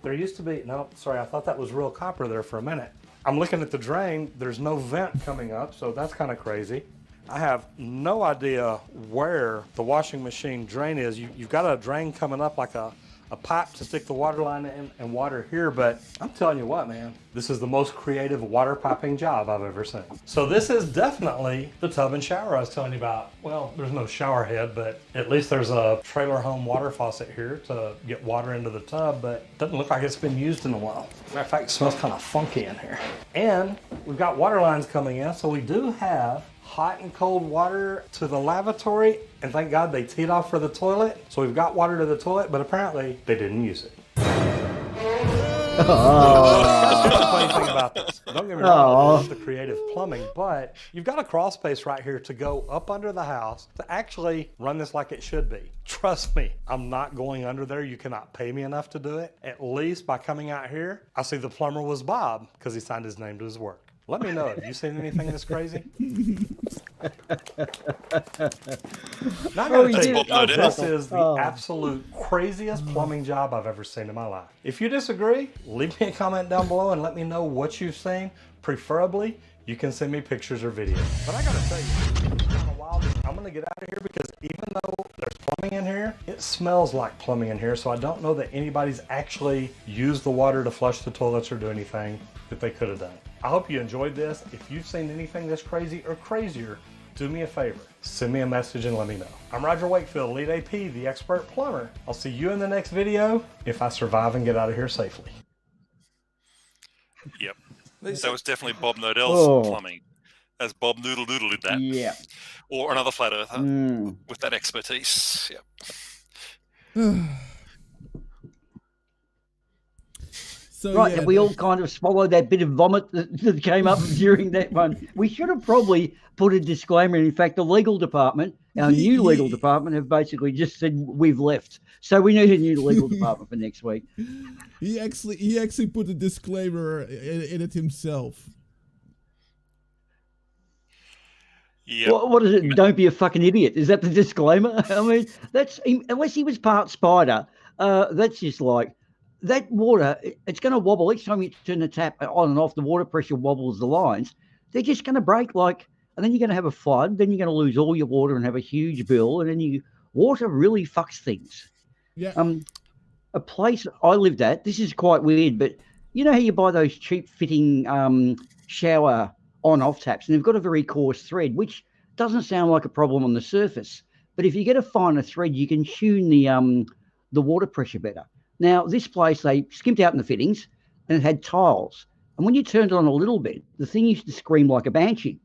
There used to be, no, sorry, I thought that was real copper there for a minute. I'm looking at the drain, there's no vent coming up, so that's kind of crazy. I have no idea where the washing machine drain is. You've got a drain coming up like a pipe to stick the water line in and water here, but I'm telling you what, man, this is the most creative water piping job I've ever seen. So this is definitely the tub and shower I was telling you about. Well, there's no shower head, but at least there's a trailer home water faucet here to get water into the tub, but it doesn't look like it's been used in a while. Matter of fact, it smells kind of funky in here. And we've got water lines coming in, so we do have hot and cold water to the lavatory, and thank God they teed off for the toilet. So we've got water to the toilet, but apparently they didn't use it. That's the funny thing about this. Don't get me wrong, I love the creative plumbing, but you've got a crawl space right here to go up under the house to actually run this like it should be. Trust me, I'm not going under there. You cannot pay me enough to do it. At least by coming out here, I see the plumber was Bob because he signed his name to his work. Let me know. Have you seen anything this crazy? Now, I gotta tell you, this is the absolute craziest plumbing job I've ever seen in my life. If you disagree, leave me a comment down below and let me know what you've seen. Preferably, you can send me pictures or videos. But I gotta tell you, I'm gonna get out of here because even though there's plumbing in here, it smells like plumbing in here, so I don't know that anybody's actually used the water to flush the toilets or do anything that they could have done. I hope you enjoyed this. If you've seen anything this crazy or crazier, do me a favor. Send me a message and let me know. I'm Roger Wakefield, Lead AP, the expert plumber. I'll see you in the next video if I survive and get out of here safely. Yep. That was definitely Bob Nodel's plumbing. As Bob Noodle Doodle did that. Yeah. Or another flat earther with that expertise. Yep. So right, yeah, and we all kind of swallowed that bit of vomit that came up during that one. We should have probably put a disclaimer. In fact, the legal department, our new legal department, have basically just said we've left. So we need a new legal department for next week. He actually put a disclaimer in it himself. Yeah. What is it? Don't be a fucking idiot. Is that the disclaimer? I mean, that's unless he was part spider. That's just like that water. It's going to wobble each time you turn the tap on and off. The water pressure wobbles the lines. They're just going to break. And then you're going to have a flood. Then you're going to lose all your water and have a huge bill. And then water really fucks things. Yeah. A place I lived at. This is quite weird, but you know how you buy those cheap fitting shower on-off taps, and they've got a very coarse thread, which doesn't sound like a problem on the surface. But if you get a finer thread, you can tune the water pressure better. Now, this place, they skimped out in the fittings, and it had tiles. And when you turned it on a little bit, the thing used to scream like a banshee.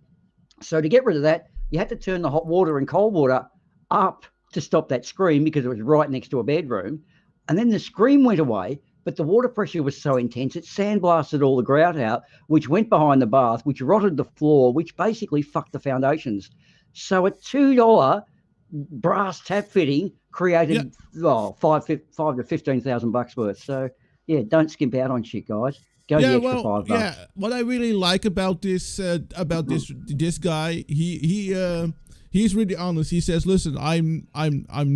So to get rid of that, you had to turn the hot water and cold water up to stop that scream because it was right next to a bedroom. And then the scream went away, but the water pressure was so intense, it sandblasted all the grout out, which went behind the bath, which rotted the floor, which basically fucked the foundations. So a $2 brass tap fitting created $5,000 to $15,000 worth. So yeah, don't skimp out on shit, guys. Go the extra $5. Yeah, what I really like about this guy, he's really honest. He says, "Listen, I'm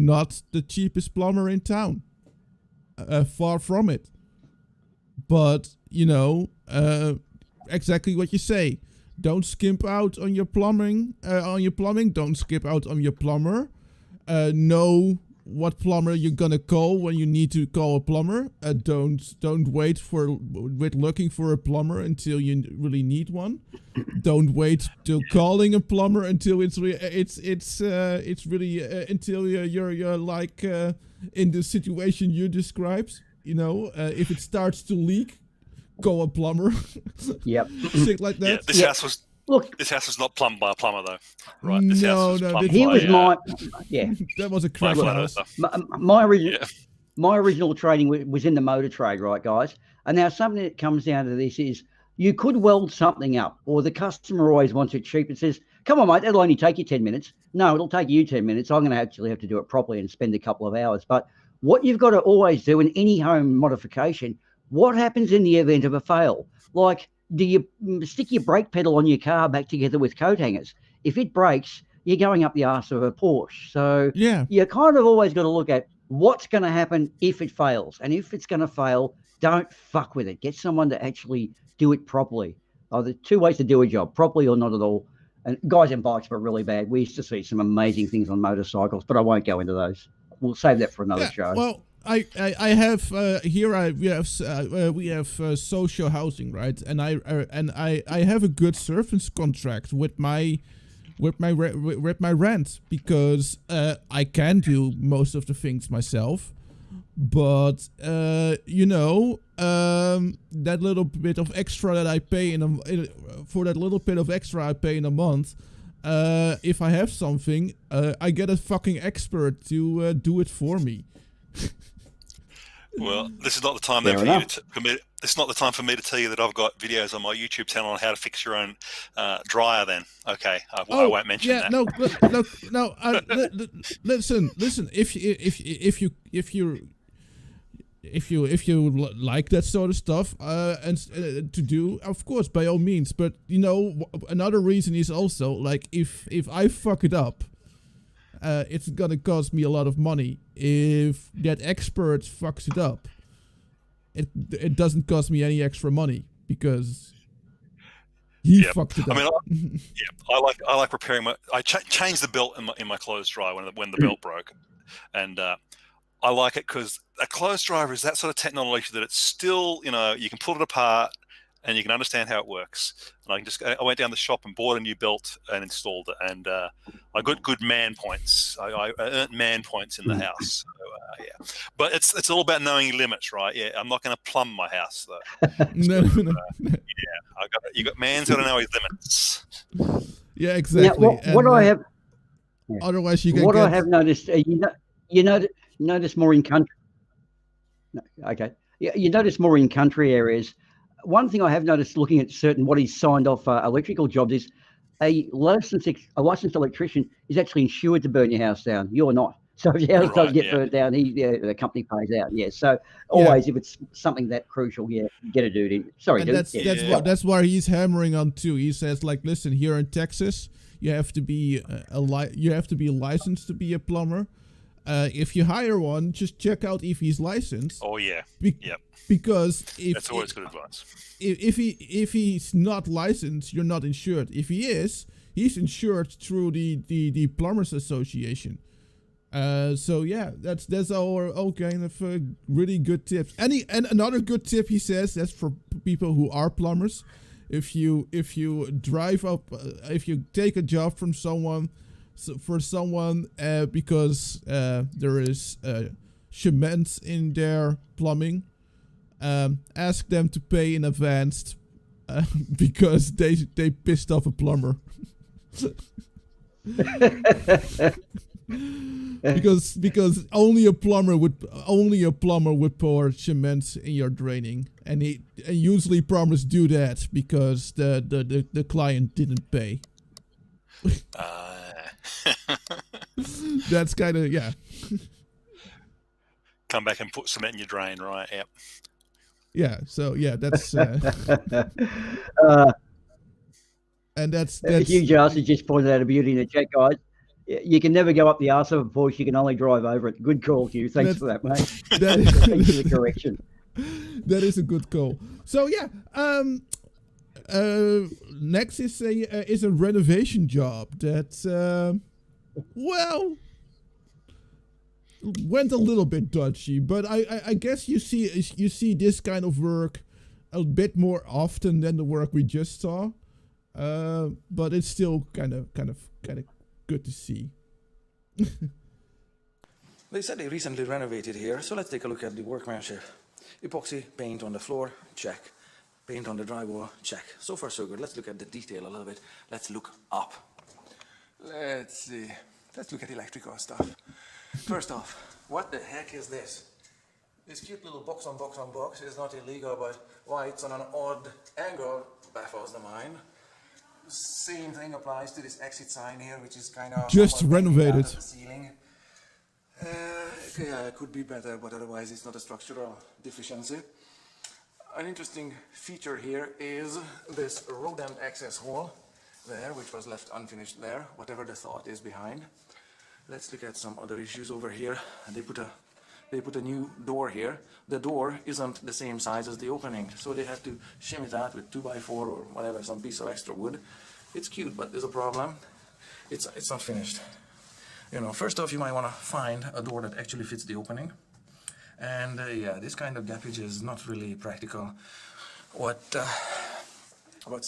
not the cheapest plumber in town. Far from it. But, exactly what you say. Don't skimp out on your plumbing. Don't skip out on your plumber. Know what plumber you're gonna call when you need to call a plumber. Don't wait with looking for a plumber until you really need one. Don't wait till calling a plumber until until you're like in the situation you described. If it starts to leak, call a plumber. Yep. Shit like that. Yeah, this house was not plumbed by a plumber though, right? This house was plumbed he by, was that was a crack house. My original training was in the motor trade, right, guys? And now something that comes down to this is you could weld something up, or the customer always wants it cheap. It says, "Come on, mate, that'll only take you 10 minutes." No, it'll take you 10 minutes. I'm going to actually have to do it properly and spend a couple of hours. But what you've got to always do in any home modification, what happens in the event of a fail? Like, do you stick your brake pedal on your car back together with coat hangers? If it breaks, you're going up the arse of a Porsche. So you kind of always got to look at what's going to happen if it fails. And if it's going to fail, don't fuck with it. Get someone to actually do it properly. There's two ways to do a job, properly or not at all. And guys in bikes were really bad. We used to see some amazing things on motorcycles, but I won't go into those. We'll save that for another show. Well, I have we have social housing, right? And I have a good service contract with my rent because I can do most of the things myself, but that little bit of extra that I pay for that little bit of extra I pay in a month. If I have something, I get a fucking expert to do it for me. Well, this is not the time then This is not the time for me to tell you that I've got videos on my YouTube channel on how to fix your own dryer. Then, okay, I won't mention that. No. Listen. If you like that sort of stuff and to do, of course, by all means. But another reason is also like if I fuck it up, it's gonna cost me a lot of money. If that expert fucks it up, it doesn't cost me any extra money because he fucked it up. I mean, I like repairing my. I changed the belt in my clothes dryer when the belt broke, and I like it because a clothes dryer is that sort of technology that it's still you can pull it apart and you can understand how it works. And I went down the shop and bought a new belt and installed it, and I got good man points. I earned man points in the house. So, but it's all about knowing your limits, right? Yeah, I'm not going to plumb my house though. No. You got man's got to know his limits. Yeah, exactly. Now, what I have. Otherwise, you can. I have noticed, notice more in country. No, okay. You notice more in country areas. One thing I have noticed looking at what he's signed off electrical jobs is a licensed electrician is actually insured to burn your house down. You're not. So if your house does get burnt down, the company pays out. Yeah. So always, if it's something that crucial, get a dude in. Sorry, and dude. that's why he's hammering on too. He says, like, listen, here in Texas, you have to be licensed to be a plumber. If you hire one, just check out if he's licensed. Oh yeah. Yep. Because that's always good advice. If he's not licensed, you're not insured. If he is, he's insured through the Plumbers Association. So yeah, that's our kind of really good tips. And another good tip he says, that's for people who are plumbers. If you drive up, if you take a job from someone, because there is cement in their plumbing, ask them to pay in advance because they pissed off a plumber. because only a plumber would pour cement in your draining, and usually plumbers do that because the client didn't pay. That's kind of Come back and put cement in your drain, right? Yep. Yeah. So yeah, that's. And that's Hugh Jarsi just pointed out a beauty in the chat, guys. You can never go up the arse of a Porsche. You can only drive over it. Good call, Hugh. Thanks for that, mate. Thanks for the correction. That is a good call. So yeah, next is a renovation job that went a little bit dodgy, but I guess you see this kind of work a bit more often than the work we just saw. But it's still kind of good to see. They said they recently renovated here, so let's take a look at the workmanship. Epoxy paint on the floor, check. Paint on the drywall, check. So far so good. Let's look at the detail a little bit. Let's look up. Let's see. Let's look at electrical stuff. First off, what the heck is this? This cute little box on box on box is not illegal, but why it's on an odd angle baffles the mind. Same thing applies to this exit sign here, which is kind of just renovated. The ceiling. Yeah, it could be better, but otherwise it's not a structural deficiency. An interesting feature here is this rodent access hole there, which was left unfinished there, whatever the thought is behind. Let's look at some other issues over here. They put a new door here. The door isn't the same size as the opening, so they have to shim it out with 2x4 or whatever, some piece of extra wood. It's cute, but there's a problem. It's not finished. You know, first off, you might want to find a door that actually fits the opening. And yeah, this kind of gappage is not really practical. What's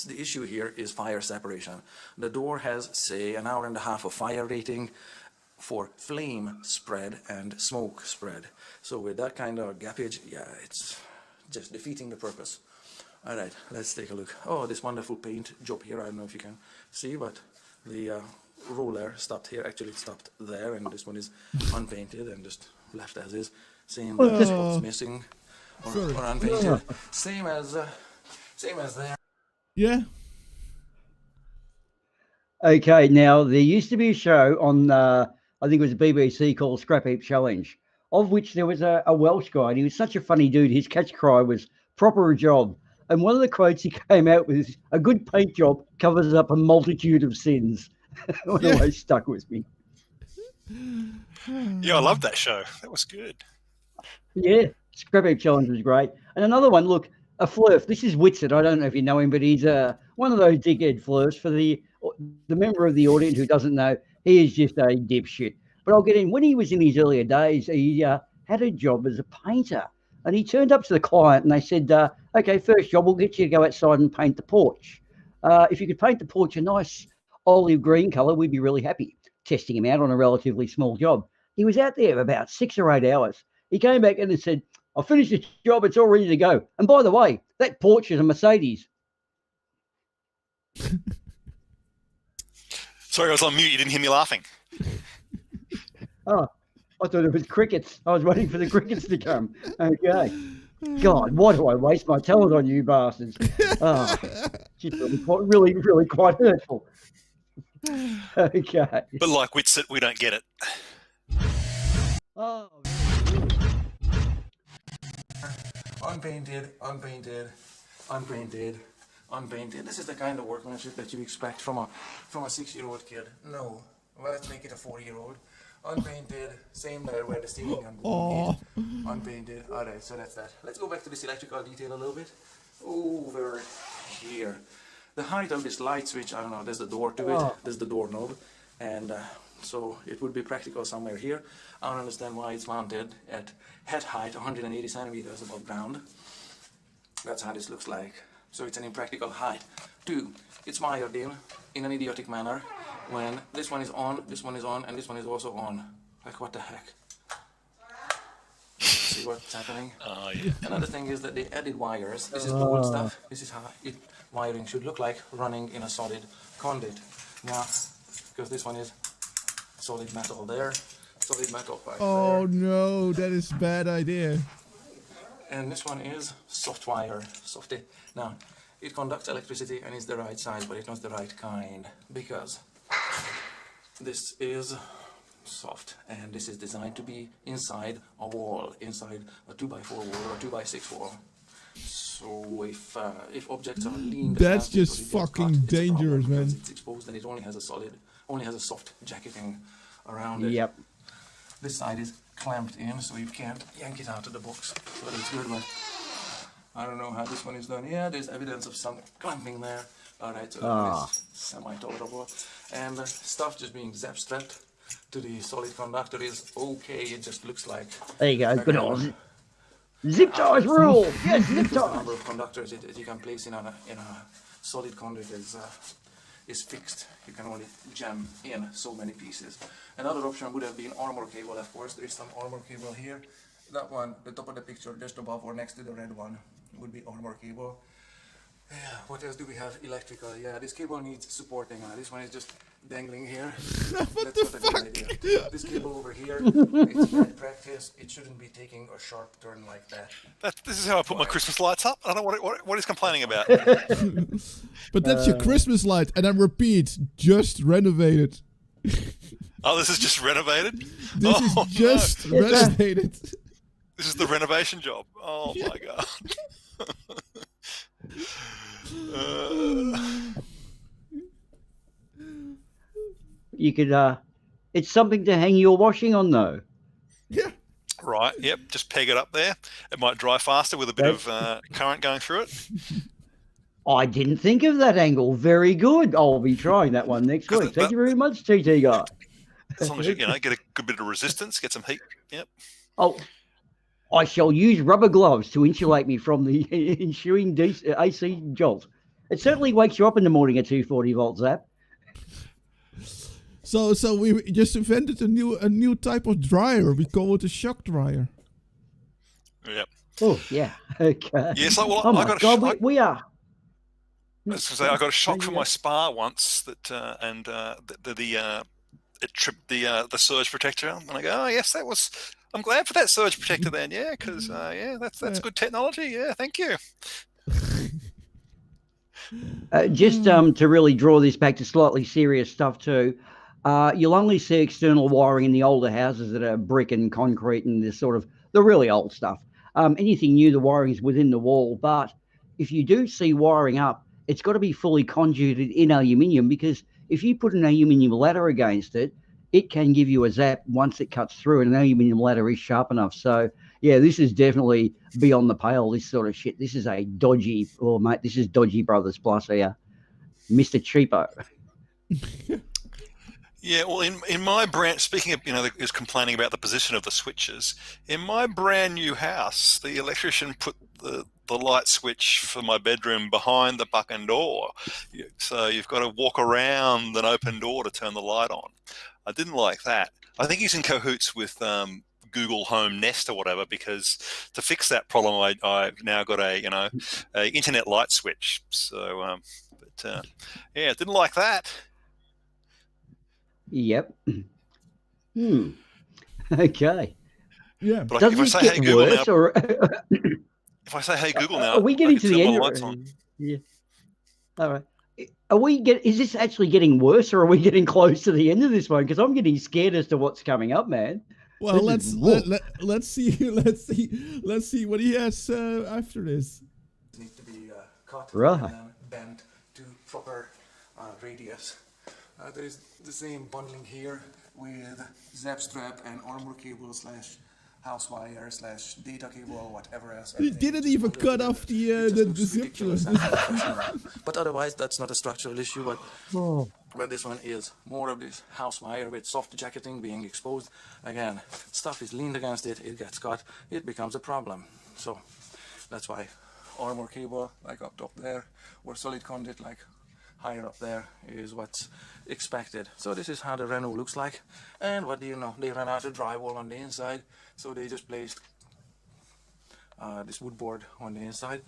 the issue here is fire separation. The door has, say, an hour and a half of fire rating for flame spread and smoke spread. So with that kind of gappage, yeah, it's just defeating the purpose. All right, let's take a look. Oh, this wonderful paint job here. I don't know if you can see, but the roller stopped here. Actually, it stopped there, and this one is unpainted and just left as is. Same spots missing or unpainted. Same as there. Yeah. Okay, now there used to be a show on, I think it was BBC called Scrap Heap Challenge, of which there was a Welsh guy, and he was such a funny dude. His catch cry was proper a job. And one of the quotes he came out with is, a good paint job covers up a multitude of sins. It always stuck with me. Yeah, I loved that show. That was good. Yeah, Scrap Heap Challenge was great. And another one, look, a flurf. This is Whitson. I don't know if you know him, but he's one of those dickhead flurfs. For the member of the audience who doesn't know, he is just a dipshit. But I'll get in. When he was in his earlier days, he had a job as a painter. And he turned up to the client and they said, okay, first job, we'll get you to go outside and paint the porch. If you could paint the porch a nice olive green colour, we'd be really happy. Testing him out on a relatively small job. He was out there about 6 or 8 hours. He came back in and said, I finished the job, it's all ready to go. And by the way, that porch is a Mercedes. Sorry, I was on mute. You didn't hear me laughing. Oh, I thought it was crickets. I was waiting for the crickets to come. Okay. God, why do I waste my talent on you bastards? Oh, just really quite hurtful. Okay. But like Witsit, we don't get it. Oh. Unpainted, unpainted, unpainted, unpainted. This is the kind of workmanship that you expect from a 6-year-old kid. No, well, let's make it a 4-year-old. Unpainted, same there where the steering and boom is. Unpainted. All right, so that's that. Let's go back to this electrical detail a little bit. Over here, the height of this light switch. I don't know. There's the door to it. There's the doorknob, and so it would be practical somewhere here. I don't understand why it's mounted at head height 180 centimeters above ground. That's how this looks like. So it's an impractical height. 2, it's wired in an idiotic manner when this one is on, this one is on, and this one is also on. Like, what the heck? See what's happening? Oh, yeah. Another thing is that they added wires. This is the old stuff. This is how wiring should look like running in a solid conduit. Now, because this one is solid metal there, solid metal pipe Oh there. no, that is a bad idea. And this one is soft wire, softy. Now, it conducts electricity and is the right size, but it's not the right kind, because this is soft and this is designed to be inside a wall, inside a 2x4 wall or a 2x6 wall. So if objects are lean, that's just fucking dangerous, man. It's exposed and it only has a soft jacketing around it. Yep. This side is clamped in, so you can't yank it out of the box. But it's good one. I don't know how this one is done. Yeah, there's evidence of some clamping there. All right, so it's semi-tolerable. And stuff just being zap-strapped to the solid conductor is okay. It just looks like. There you go. Good on. Zip ties rule. Yes, zip ties. The number of conductors that you can place in a solid conduit is fixed. You can only jam in so many pieces. Another option would have been armor cable. Of course, there is some armor cable here. That one, the top of the picture, just above or next to the red one, would be armor cable. Yeah, what else do we have? Electrical. Yeah, this cable needs supporting. This one is just dangling here. What the fuck? This cable over here, it's bad practice. It shouldn't be taking a sharp turn like that. This is how I put my Christmas lights up. I don't know what he's complaining about. But that's your Christmas light, and I repeat, just renovated. Oh, this is just renovated? This is just renovated. This is the renovation job. Oh my god. You could, it's something to hang your washing on, though. Yeah. Right, yep, just peg it up there. It might dry faster with a bit of current going through it. I didn't think of that angle. Very good. I'll be trying that one next week. Thank you very much, TT guy. As long as you get a good bit of resistance, get some heat. Yep. Oh, I shall use rubber gloves to insulate me from the ensuing AC jolt. It certainly wakes you up in the morning at 240 volt zap. So we just invented a new type of dryer. We call it a shock dryer. Yep. Oh yeah. Okay. Yes. Well, oh I my got God, we are. I was going to say I got a shock from my spa once that it tripped the surge protector, and I go, oh yes, that was. I'm glad for that surge protector then, yeah, because that's good technology. Yeah, thank you. Just to really draw this back to slightly serious stuff too, you'll only see external wiring in the older houses that are brick and concrete and this sort of the really old stuff. Anything new, the wiring is within the wall. But if you do see wiring up, it's got to be fully conduited in aluminium, because if you put an aluminium ladder against it, it can give you a zap once it cuts through, and an aluminium ladder is sharp enough. So, yeah, this is definitely beyond the pale, this sort of shit. This is a dodgy, mate, this is Dodgy Brothers plus here. Mr. Cheapo. Yeah, well, in my brand, speaking of, is complaining about the position of the switches, in my brand new house, the electrician put the light switch for my bedroom behind the bucking door. So you've got to walk around an open door to turn the light on. I didn't like that. I think he's in cahoots with Google Home Nest or whatever, because to fix that problem, I've now got a internet light switch. So, yeah, didn't like that. Yep. Okay. Yeah. But Does if I this say, get hey, Google worse now, or If I say, "Hey Google," now, are we getting I to can the turn end? my lights on. Yeah. All right. Is this actually getting worse, or are we getting close to the end of this one? Because I'm getting scared as to what's coming up, man. Well, This is- let's see what he has after this. Need to be cut Right. and then bent to proper radius. There is the same bundling here with zap strap and armor cable slash house wire slash data cable or whatever else. He didn't even cut off the zip. But otherwise, that's not a structural issue. But But this one is more of this house wire with soft jacketing being exposed. Again, stuff is leaned against it, it gets cut, it becomes a problem. So that's why armor cable like up top there or solid conduit like higher up there is what's expected. So this is how the Renault looks like. And what do you know, they ran out of drywall on the inside, so they just placed this wood board on the inside.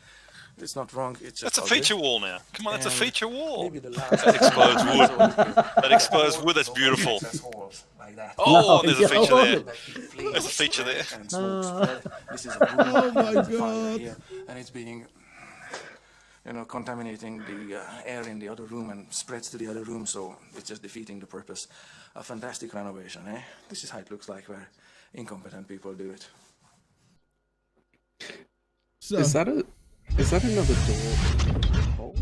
It's not wrong, it's just That's a ugly. feature wall now. Come on, that's a And feature wall. maybe the last That exposed wood. That exposed wood, that's beautiful. Like that. Oh, there's a No, feature there. no. There's a feature there. And smoke spread. This is a Oh my fire God. here, and it's being, you know, contaminating the air in the other room and spreads to the other room, so it's just defeating the purpose. A fantastic renovation, eh? This is how it looks like where incompetent people do it. So, Is that another door? Oh.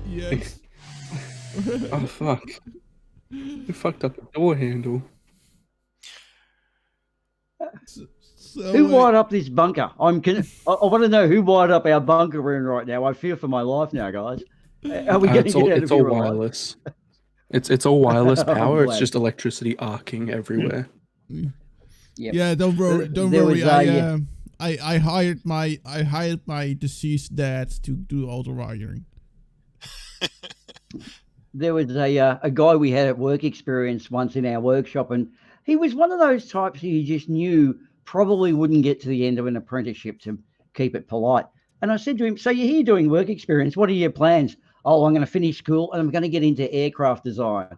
yes. Oh fuck! You fucked up the door handle. So, Who wired up this bunker? I want to know who wired up our bunker we're in right now. I fear for my life now, guys. Are we getting It's all wireless. It's all wireless power. It's just electricity arcing everywhere. Yep. Yeah, don't worry. Don't There worry. was I hired my deceased dad to do all the wiring. There was a guy we had at work experience once in our workshop, and he was one of those types who you just knew probably wouldn't get to the end of an apprenticeship, to keep it polite. And I said to him, "So you're here doing work experience. What are your plans?" "Oh, I'm going to finish school and I'm going to get into aircraft design."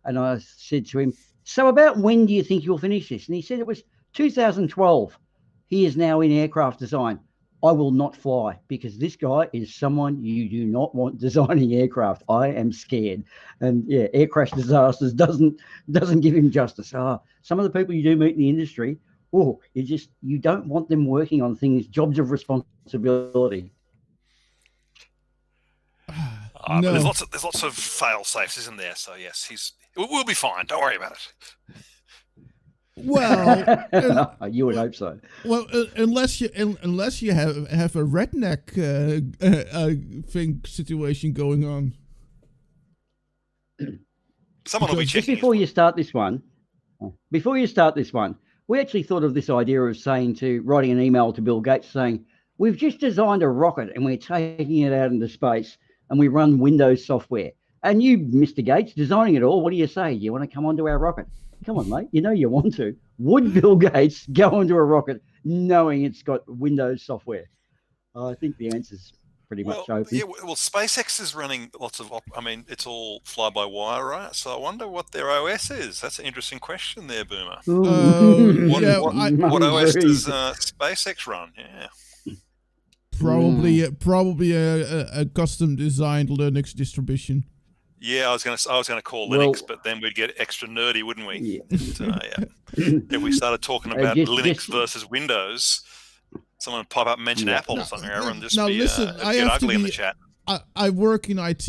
And I said to him, "So about when do you think you'll finish this?" And he said it was 2012. He is now in aircraft design. I will not fly, because this guy is someone you do not want designing aircraft. I am scared. And yeah, air crash disasters doesn't give him justice. Some of the people you do meet in the industry, you don't want them working on things, jobs of responsibility. But there's lots of fail safes, isn't there? So yes, we'll be fine. Don't worry about it. Well, you would hope so. Well, unless you have a redneck situation going on. Someone will be Just checking. before you start this one, we actually thought of this idea of writing an email to Bill Gates saying, "We've just designed a rocket and we're taking it out into space and we run Windows software. And you, Mr. Gates, designing it all, what do you say? You want to come onto our rocket?" Come on, mate. You know you want to. Would Bill Gates go onto a rocket knowing it's got Windows software? I think the answer's pretty much open. Yeah, well, SpaceX is running lots of. It's all fly-by-wire, right? So I wonder what their OS is. That's an interesting question, there, Boomer. What OS does SpaceX run? Yeah, probably a custom-designed Linux distribution. Yeah, I was gonna call Linux, but then we'd get extra nerdy, wouldn't we? Yeah. So, yeah. If we started talking about Linux versus Windows, someone would pop up and mention Apple or something, and just get ugly in the chat. I work in IT,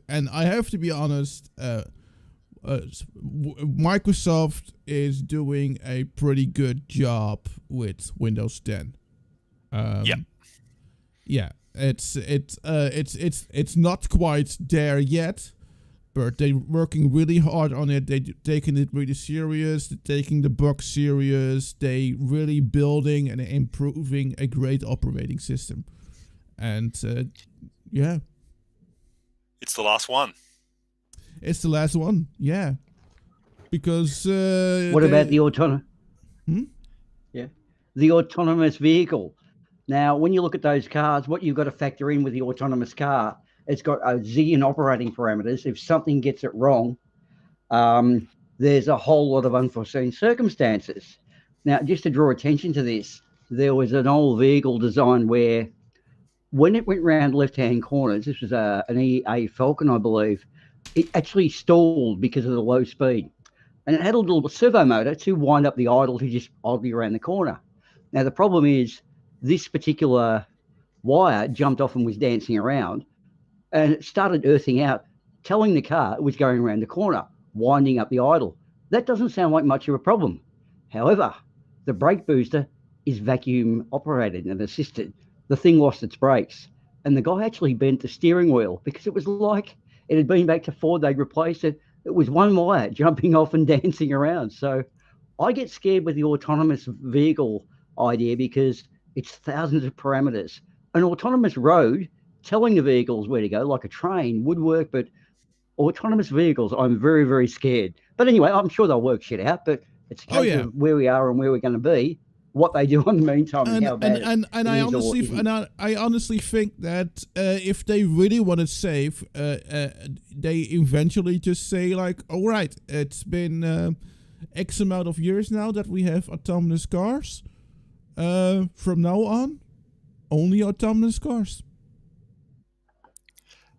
and I have to be honest. Microsoft is doing a pretty good job with Windows 10. Yeah. It's not quite there yet, but they're working really hard on it. They're taking it really serious. They're taking the bugs serious. They really building and improving a great operating system. And yeah, it's the last one. It's the last one. Yeah, because what about the autonomous? Yeah, the autonomous vehicle. Now, when you look at those cars, what you've got to factor in with the autonomous car, it's got a zillion operating parameters. If something gets it wrong, there's a whole lot of unforeseen circumstances. Now, just to draw attention to this, there was an old vehicle design where when it went round left-hand corners, this was an EA Falcon, I believe, it actually stalled because of the low speed. And it had a little servo motor to wind up the idle to just idle you around the corner. Now, the problem is this particular wire jumped off and was dancing around, and it started earthing out, telling the car it was going around the corner, winding up the idle. That doesn't sound like much of a problem. However, the brake booster is vacuum operated and assisted. The thing lost its brakes, and the guy actually bent the steering wheel because it was like it had been back to Ford. They'd replaced it. It was one wire jumping off and dancing around. So I get scared with the autonomous vehicle idea because it's thousands of parameters. An autonomous road telling the vehicles where to go, like a train, would work, but autonomous vehicles, I'm very, very scared. But anyway, I'm sure they'll work shit out, but it's a case of where we are and where we're going to be, what they do in the meantime, and how bad I honestly think that if they really want to save, they eventually just say like, all right, it's been X amount of years now that we have autonomous cars. From now on, only autonomous cars.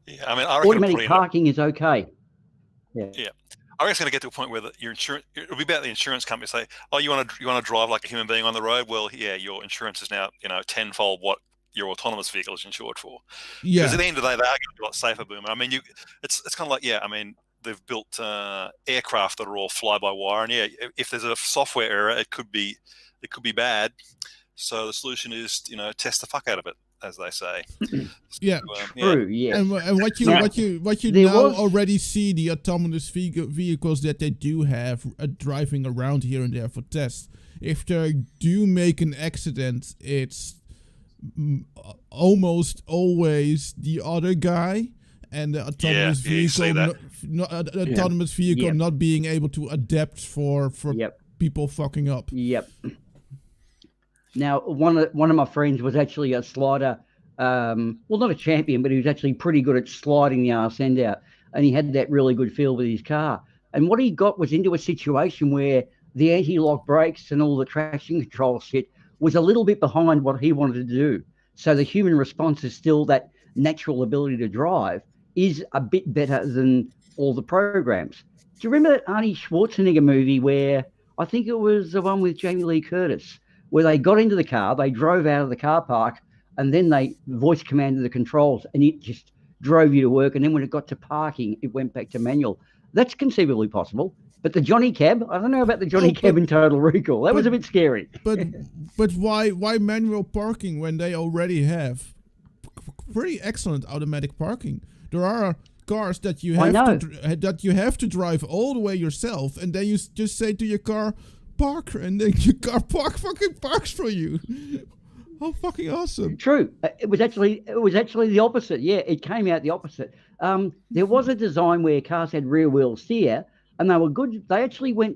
Yeah, I mean, I reckon automatic parking is okay. Yeah. I reckon it's going to get to a point where your insurance, it'll be about the insurance company say, oh, you want to drive like a human being on the road? Well, yeah, your insurance is now, tenfold what your autonomous vehicle is insured for. Yeah. Because at the end of the day, they are going to be a lot safer, Boom. I mean, it's kind of like, they've built aircraft that are all fly-by-wire, and if there's a software error, it could be bad. So the solution is, test the fuck out of it, as they say. Yeah, true. Yeah, and what you now already see the autonomous vehicles that they do have driving around here and there for tests. If they do make an accident, it's almost always the other guy and the autonomous vehicle, not being able to adapt for people fucking up. Yep. Now, one of my friends was actually a slider, not a champion, but he was actually pretty good at sliding the arse end out, and he had that really good feel with his car. And what he got was into a situation where the anti-lock brakes and all the traction control shit was a little bit behind what he wanted to do. So the human response is still that natural ability to drive is a bit better than all the programs. Do you remember that Arnie Schwarzenegger movie where I think it was the one with Jamie Lee Curtis, where they got into the car, they drove out of the car park, and then they voice commanded the controls, and it just drove you to work. And then when it got to parking, it went back to manual. That's conceivably possible. But the Johnny Cab, I don't know about the Johnny Cab in Total Recall. That was a bit scary. But why manual parking when they already have pretty excellent automatic parking? There are cars that you have to drive all the way yourself, and then you just say to your car, park, and then your car fucking parks for you. How fucking awesome! True. It was actually the opposite. Yeah, it came out the opposite. There was a design where cars had rear wheel steer, and they were good. They actually went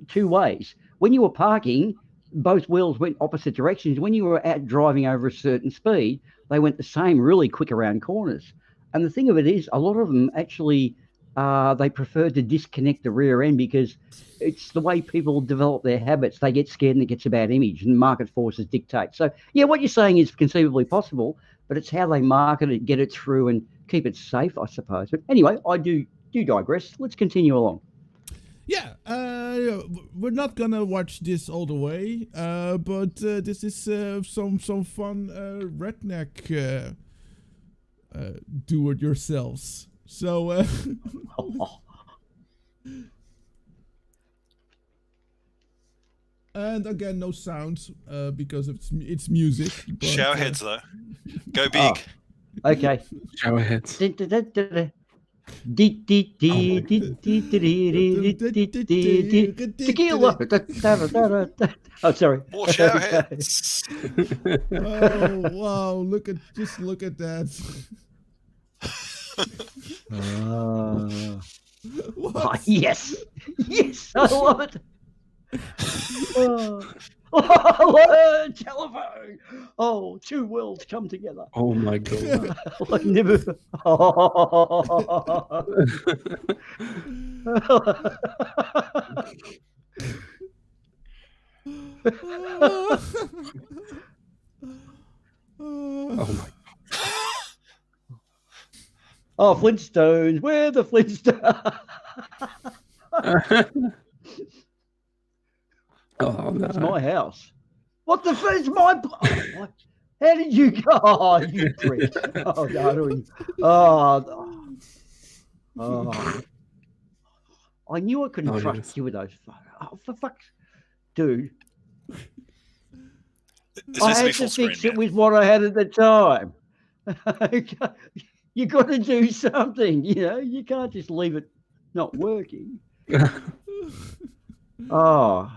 two ways. When you were parking, both wheels went opposite directions. When you were out driving over a certain speed, they went the same, really quick around corners. And the thing of it is, a lot of them actually they prefer to disconnect the rear end because it's the way people develop their habits. They get scared and it gets a bad image, and market forces dictate. So, yeah, what you're saying is conceivably possible, but it's how they market it, get it through, and keep it safe, I suppose. But anyway, I do digress. Let's continue along. Yeah, we're not gonna watch this all the way, but this is some fun redneck do-it-yourselves. So, and again, no sounds because it's music. Shower heads though, go big. Oh, okay. Shower heads. Tequila. Oh, sorry. More shower heads. Oh wow! Look at that. Oh, yes, I love it. Telephone. Oh, two worlds come together. Oh my god. I never. Oh, Flintstones. Where the Flintstones? Oh, no. It's my house. What the fuck? It's my. Oh, what? How did you go? Oh, you prick. Oh, no. Oh. I knew I couldn't trust you with those photos. Oh, for fuck's. Dude. I had to fix it with what I had at the time. You got to do something, you know. You can't just leave it not working. Oh.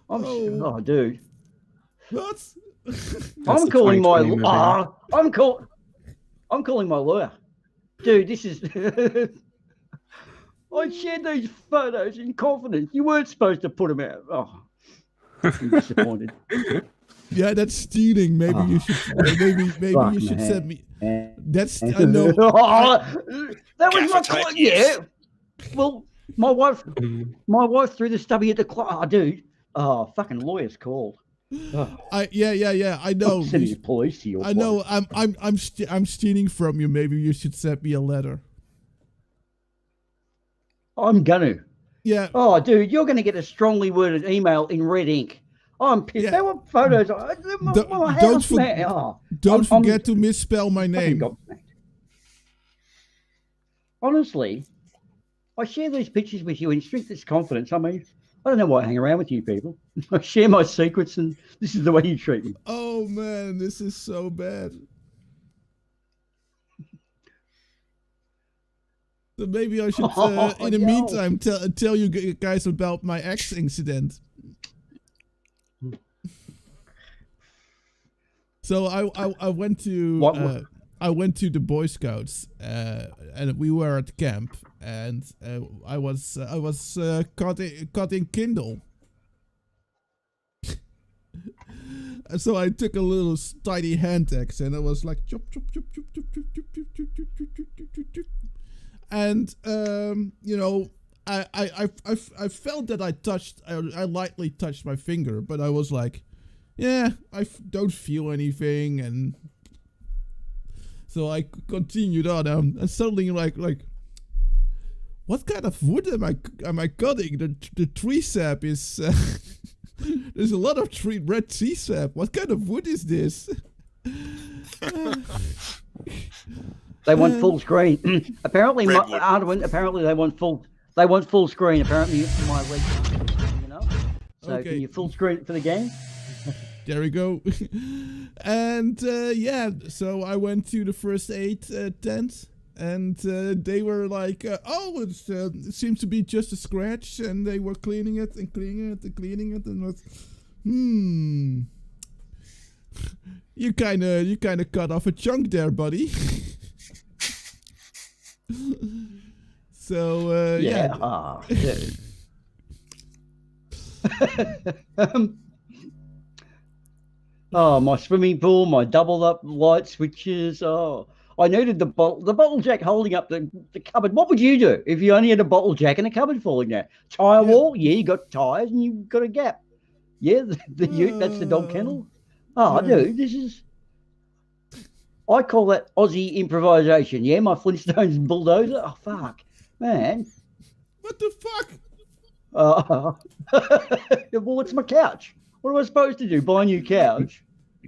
Oh, dude. What? I'm calling my I'm calling my lawyer. Dude, this is I shared these photos in confidence. You weren't supposed to put them out. Oh, I'm disappointed. Yeah, that's stealing. Maybe you should. Maybe you should send me. That's I know. That was my client. Yeah. Well, my wife threw the stubby at the clock. Oh, dude. Oh, fucking lawyers called. Oh. Yeah. I know. I'm sending the police to your I know. I'm stealing from you. Maybe you should send me a letter. I'm gonna. Yeah. Oh, dude, you're gonna get a strongly worded email in red ink. I'm pissed. There were photos. Don't forget to misspell my name. Honestly, I share these pictures with you in strictest confidence. I mean, I don't know why I hang around with you people. I share my secrets, and this is the way you treat me. Oh man, this is so bad. So maybe I should, in the meantime, tell you guys about my ex incident. So I went to I went to the Boy Scouts and we were at camp, and I was cutting Kindle. So I took a little tiny hand axe and I was like chop chop chop chop chop chop chop chop chop chop chop chop chop. And you know, I felt that I lightly touched my finger, but I was like, yeah, I don't feel anything, and so I continued on. And suddenly, like, what kind of wood am I cutting? The tree sap is there's a lot of red tree sap. What kind of wood is this? They want full screen. Apparently, apparently they want full screen. Apparently, my legs aren't enough. So can you full screen it for the game? There we go. And yeah, so I went to the first aid tent, and they were like, "Oh, it seems to be just a scratch," and they were cleaning it and cleaning it and cleaning it, and was, you kind of cut off a chunk there, buddy. So yeah. Oh, my swimming pool, my double up light switches. Oh, I needed the bottle jack holding up the cupboard. What would you do if you only had a bottle jack and a cupboard falling down? Tire wall? Yeah, you got tires and you've got a gap. Yeah, the ute, that's the dog kennel. Oh, dude, this is... I call that Aussie improvisation. Yeah, my Flintstones bulldozer. Oh, fuck. Man. What the fuck? Well, it's my couch. What am I supposed to do? Buy a new couch?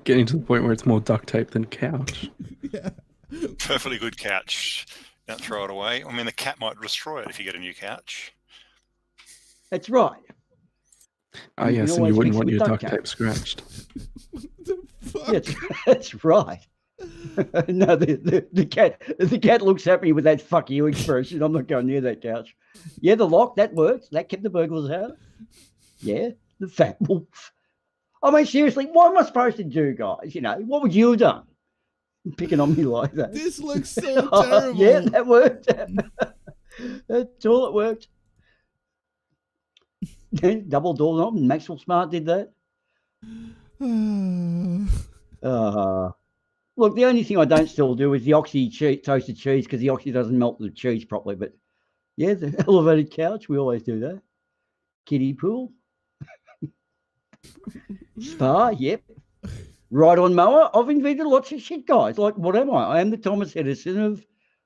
Getting to the point where it's more duct tape than couch. Yeah. Perfectly good couch. Don't throw it away. I mean, the cat might destroy it if you get a new couch. That's right. Oh, yes, and you wouldn't want your duct tape scratched. That's right. No, the cat looks at me with that "fuck you" expression. I'm not going near that couch. Yeah, the lock, that works. That kept the burglars out. Yeah, the fat wolf. I mean, seriously, what am I supposed to do, guys? You know, what would you have done? Picking on me like that. This looks so terrible. Yeah, that worked. That's all it worked. Double doorknob. Maxwell Smart did that. Look, the only thing I don't still do is the Oxy toasted cheese, because the Oxy doesn't melt the cheese properly. But yeah, the elevated couch, we always do that. Kiddie pool. Spa, yep. Ride-on mower. I've invented lots of shit, guys. Like, what am I? I am the Thomas Edison of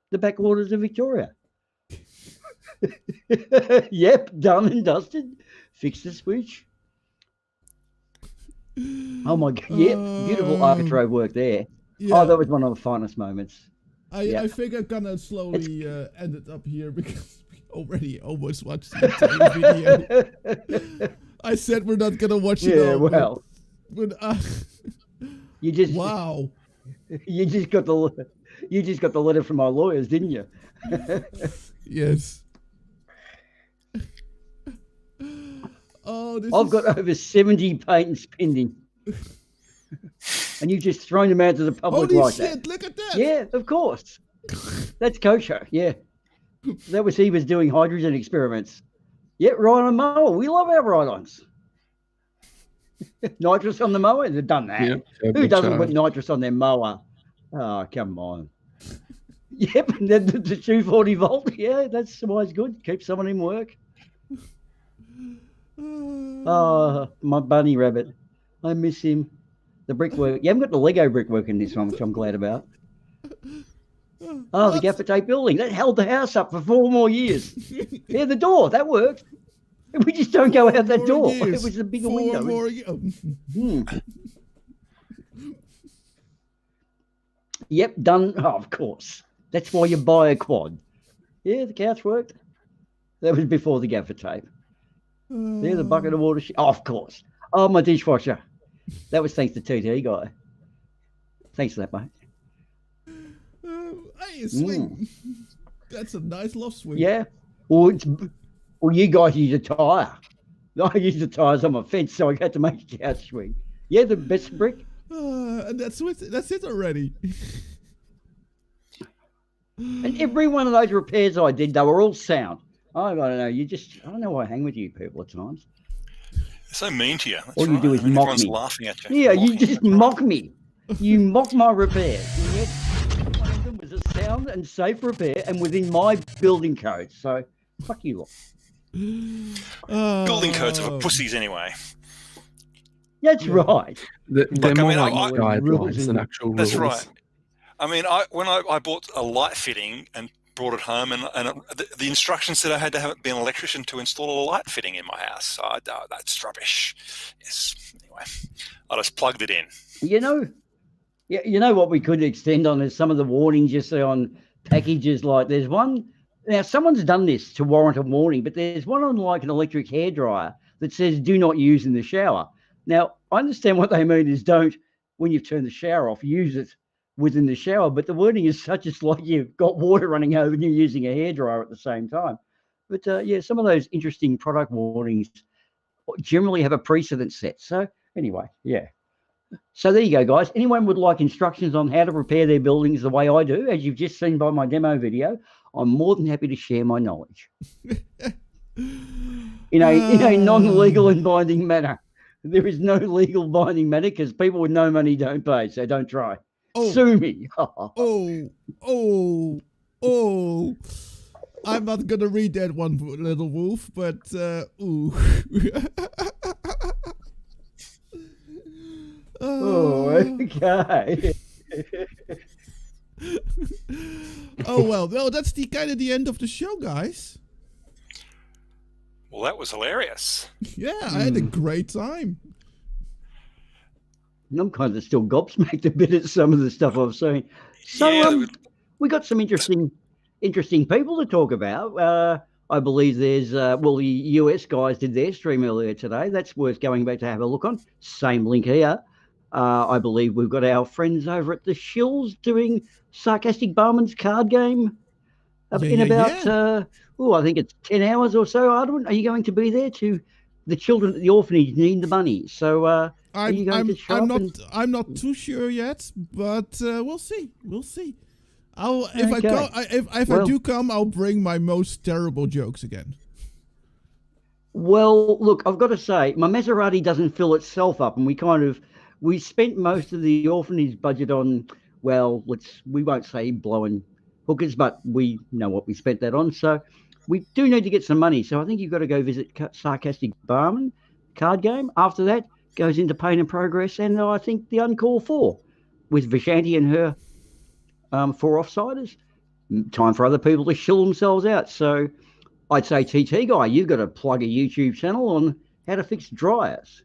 the backwaters of Victoria. Yep, done and dusted. Fix the switch. Oh my God! Yep, beautiful architrave work there. Yeah. Oh, that was one of the finest moments. I think I'm gonna slowly end it up here because we already almost watched the entire video. I said we're not gonna watch it all. Well, but you just you just got the letter from my lawyers, didn't you? Yes. Oh, I've got over 70 patents pending. And you just thrown them out to the public Holy like shit, that. look at that. Yeah, of course. That's Kosho, yeah. He was doing hydrogen experiments. Yeah, right on mower. We love our ride-ons. Nitrous on the mower, they've done that. Yep, Who doesn't put nitrous on their mower? Oh, come on. Yep, the 240 volt, yeah, that's always good. Keep someone in work. Oh, my bunny rabbit. I miss him. The brickwork. You haven't got the Lego brickwork in this one, which I'm glad about. Oh, the gaffer tape building. That held the house up for 4 more years. Yeah, the door. That worked. We just don't go out that door. It was a bigger window. 4 more years. Yep, done. Oh, of course. That's why you buy a quad. Yeah, the couch worked. That was before the gaffer tape. There's a bucket of water. Oh, of course. Oh, my dishwasher. That was thanks to TT guy. Thanks for that, mate. Hey, a swing. That's a nice love swing. Yeah. Well, you guys use a tyre. I use the tyres on my fence, so I had to make a couch swing. Yeah, the best brick. And that's it already. And every one of those repairs I did, they were all sound. I don't know. I don't know why I hang with you people at times. They're so mean to you. That's All you do is mock everyone's me. laughing at you. Yeah, you just mock me. You mock my repairs. And yet, one of them was a sound and safe repair and within my building code. So, fuck you lot. Building codes are for pussies anyway. That's right. They're more like guidelines than actual rules. That's right. I mean, when I bought a light fitting and brought it home, and the instructions said I had to be an electrician to install a light fitting in my house. So that's rubbish. Yes. Anyway, I just plugged it in. You know what we could extend on is some of the warnings you see on packages. Like there's one. Now, someone's done this to warrant a warning, but there's one on like an electric hairdryer that says do not use in the shower. Now, I understand what they mean is don't, when you've turned the shower off, use it within the shower. But the wording is such as like you've got water running over and you're using a hairdryer at the same time. But yeah, some of those interesting product warnings generally have a precedent set. So anyway, yeah. So there you go, guys. Anyone would like instructions on how to repair their buildings the way I do, as you've just seen by my demo video, I'm more than happy to share my knowledge. in a non-legal and binding manner. There is no legal binding matter because people with no money don't pay, so don't try. Sue me. I'm not gonna read that one, little wolf, but ooh. Okay. well, that's the kind of the end of the show, guys. Well, that was hilarious. Yeah, I had a great time. I'm kind of still gobsmacked a bit at some of the stuff I've seen. So we got some interesting people to talk about. I believe there's the US guys did their stream earlier today. That's worth going back to have a look on. Same link here. I believe we've got our friends over at the Shills doing Sarcastic Barman's card game in about I think it's 10 hours or so. Arden, are you going to be there? The children at the orphanage need the money. So are you going to show up? I'm not too sure yet, but we'll see. We'll see. If I do come, I'll bring my most terrible jokes again. Well, look, I've got to say, my Maserati doesn't fill itself up, and we spent most of the orphanage budget on, we won't say blowing hookers, but we know what we spent that on. So we do need to get some money. So I think you've got to go visit Sarcastic Barman card game. After that, goes into pain and progress, and I think the uncalled for with Vishanti and her 4 offsiders. Time for other people to shill themselves out. So I'd say, TT guy, you've got to plug a YouTube channel on how to fix dryers.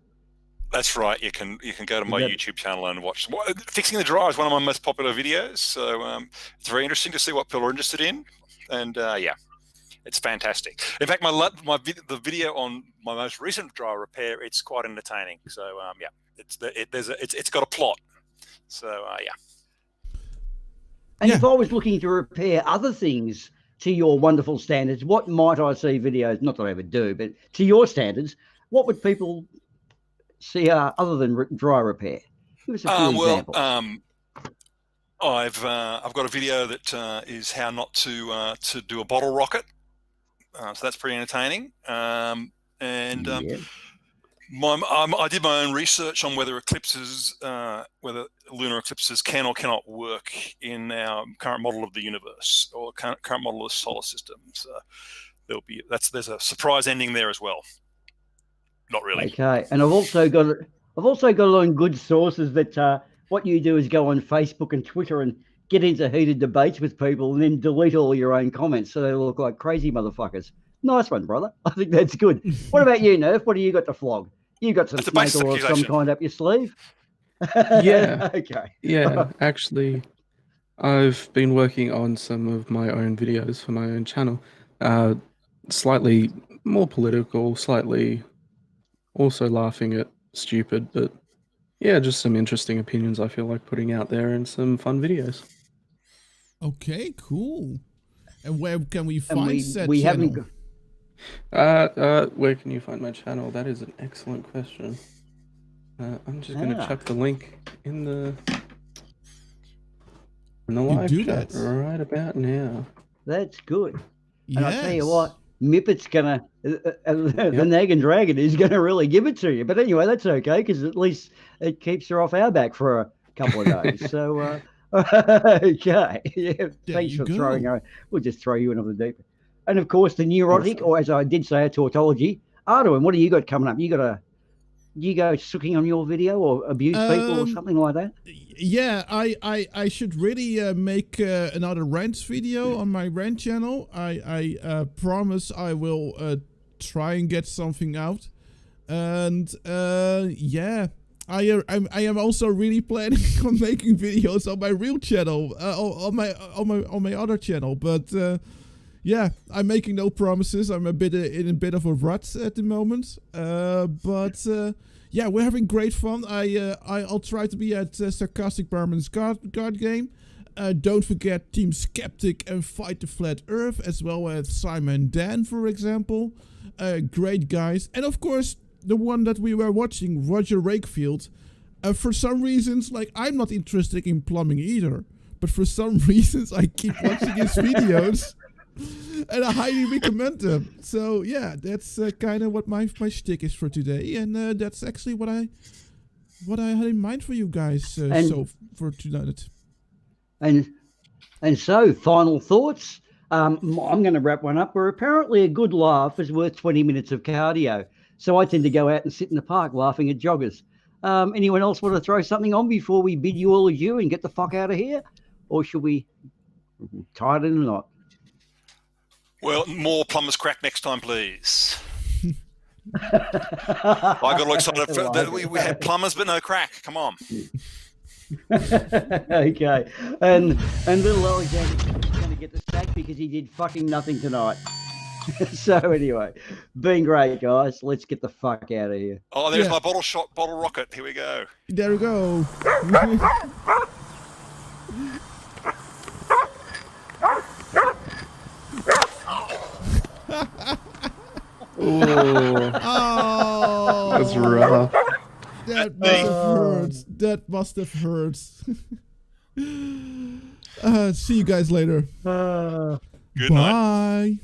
That's right. You can go to my YouTube channel and watch. Fixing the dryer is one of my most popular videos. So it's very interesting to see what people are interested in, and yeah, it's fantastic. In fact, the video on my most recent dryer repair, it's quite entertaining. So yeah, it's got a plot. So yeah. And if I was looking to repair other things to your wonderful standards, what might I see videos? Not that I ever do, but to your standards, what would people see other than dry repair? Give us a few examples. I've got a video that is how not to do a bottle rocket. So that's pretty entertaining. I did my own research on whether lunar eclipses can or cannot work in our current model of the universe or current model of the solar system. So there's a surprise ending there as well. Not really. Okay, and I've also got on good sources that what you do is go on Facebook and Twitter and get into heated debates with people and then delete all your own comments so they look like crazy motherfuckers. Nice one, brother. I think that's good. What about you, Nerf? What do you got to flog? You got some snake oil of some kind up your sleeve? Yeah. Okay. Yeah, actually, I've been working on some of my own videos for my own channel. Slightly more political, slightly also laughing at stupid, but yeah, just some interesting opinions I feel like putting out there and some fun videos. Okay, cool. And where can we find said channel? Where can you find my channel? That is an excellent question. I'm just going to chuck the link in the live chat right about now. That's good. Yes. And I'll tell you what, Mippet's going to, the Naggin Dragon is going to really give it to you. But anyway, that's okay, because at least it keeps her off our back for a couple of days. So, okay. Yeah, thanks for throwing her. We'll just throw you into the deep. And of course, the neurotic, or as I did say, a tautology. Arduin, what do you got coming up? You go sooking on your video or abuse people or something like that? Yeah, I should really make another rant video on my rant channel. I promise I will try and get something out. And yeah, I am also really planning on making videos on my real channel, on my other channel, but. Yeah, I'm making no promises. I'm in a bit of a rut at the moment. But yeah, we're having great fun. I'll try to be at Sarcastic Barman's God game. Don't forget Team Skeptic and Fight the Flat Earth, as well as Simon Dan, for example. Great guys. And of course, the one that we were watching, Roger Rakefield. For some reasons, like, I'm not interested in plumbing either. But for some reasons, I keep watching his videos. And I highly recommend them. So yeah, that's kind of what my shtick is for today, and that's actually what I had in mind for you guys. So for tonight. And so, final thoughts. I'm going to wrap one up. Where apparently a good laugh is worth 20 minutes of cardio. So I tend to go out and sit in the park laughing at joggers. Anyone else want to throw something on before we bid you all adieu and get the fuck out of here, or should we tie it in or not? Well, more plumber's crack next time, please. I got all excited that we had plumbers, but no crack. Come on. Okay. And little Alexander's going to get the sack because he did fucking nothing tonight. So anyway, been great, guys. Let's get the fuck out of here. Oh, there's my bottle rocket. Here we go. There we go. Oh, that's rough. That must have hurt. See you guys later. Good night.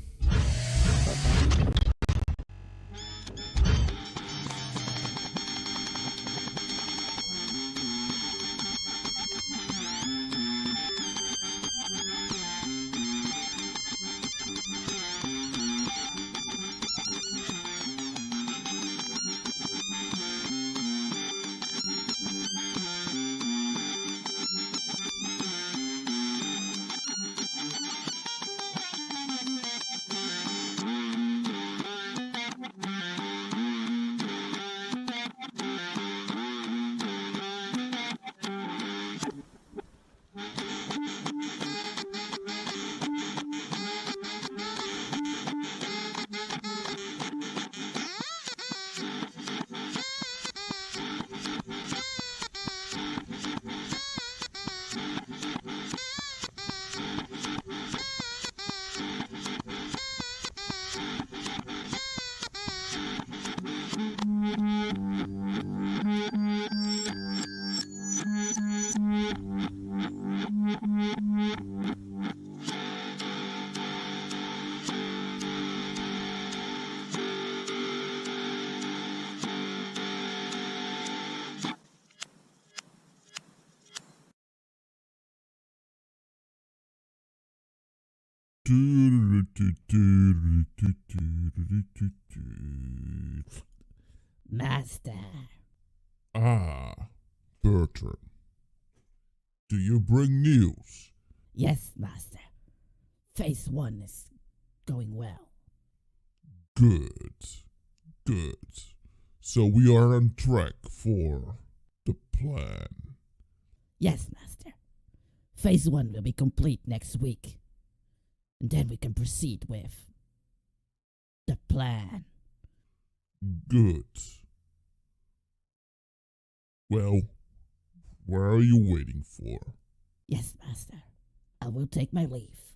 Master. Ah, Bertrand. Do you bring news? Yes, Master. Phase 1 is going well. Good. Good. So we are on track for the plan. Yes, Master. Phase 1 will be complete next week. And then we can proceed with the plan. Good. Well, where are you waiting for? Yes, Master. I will take my leave.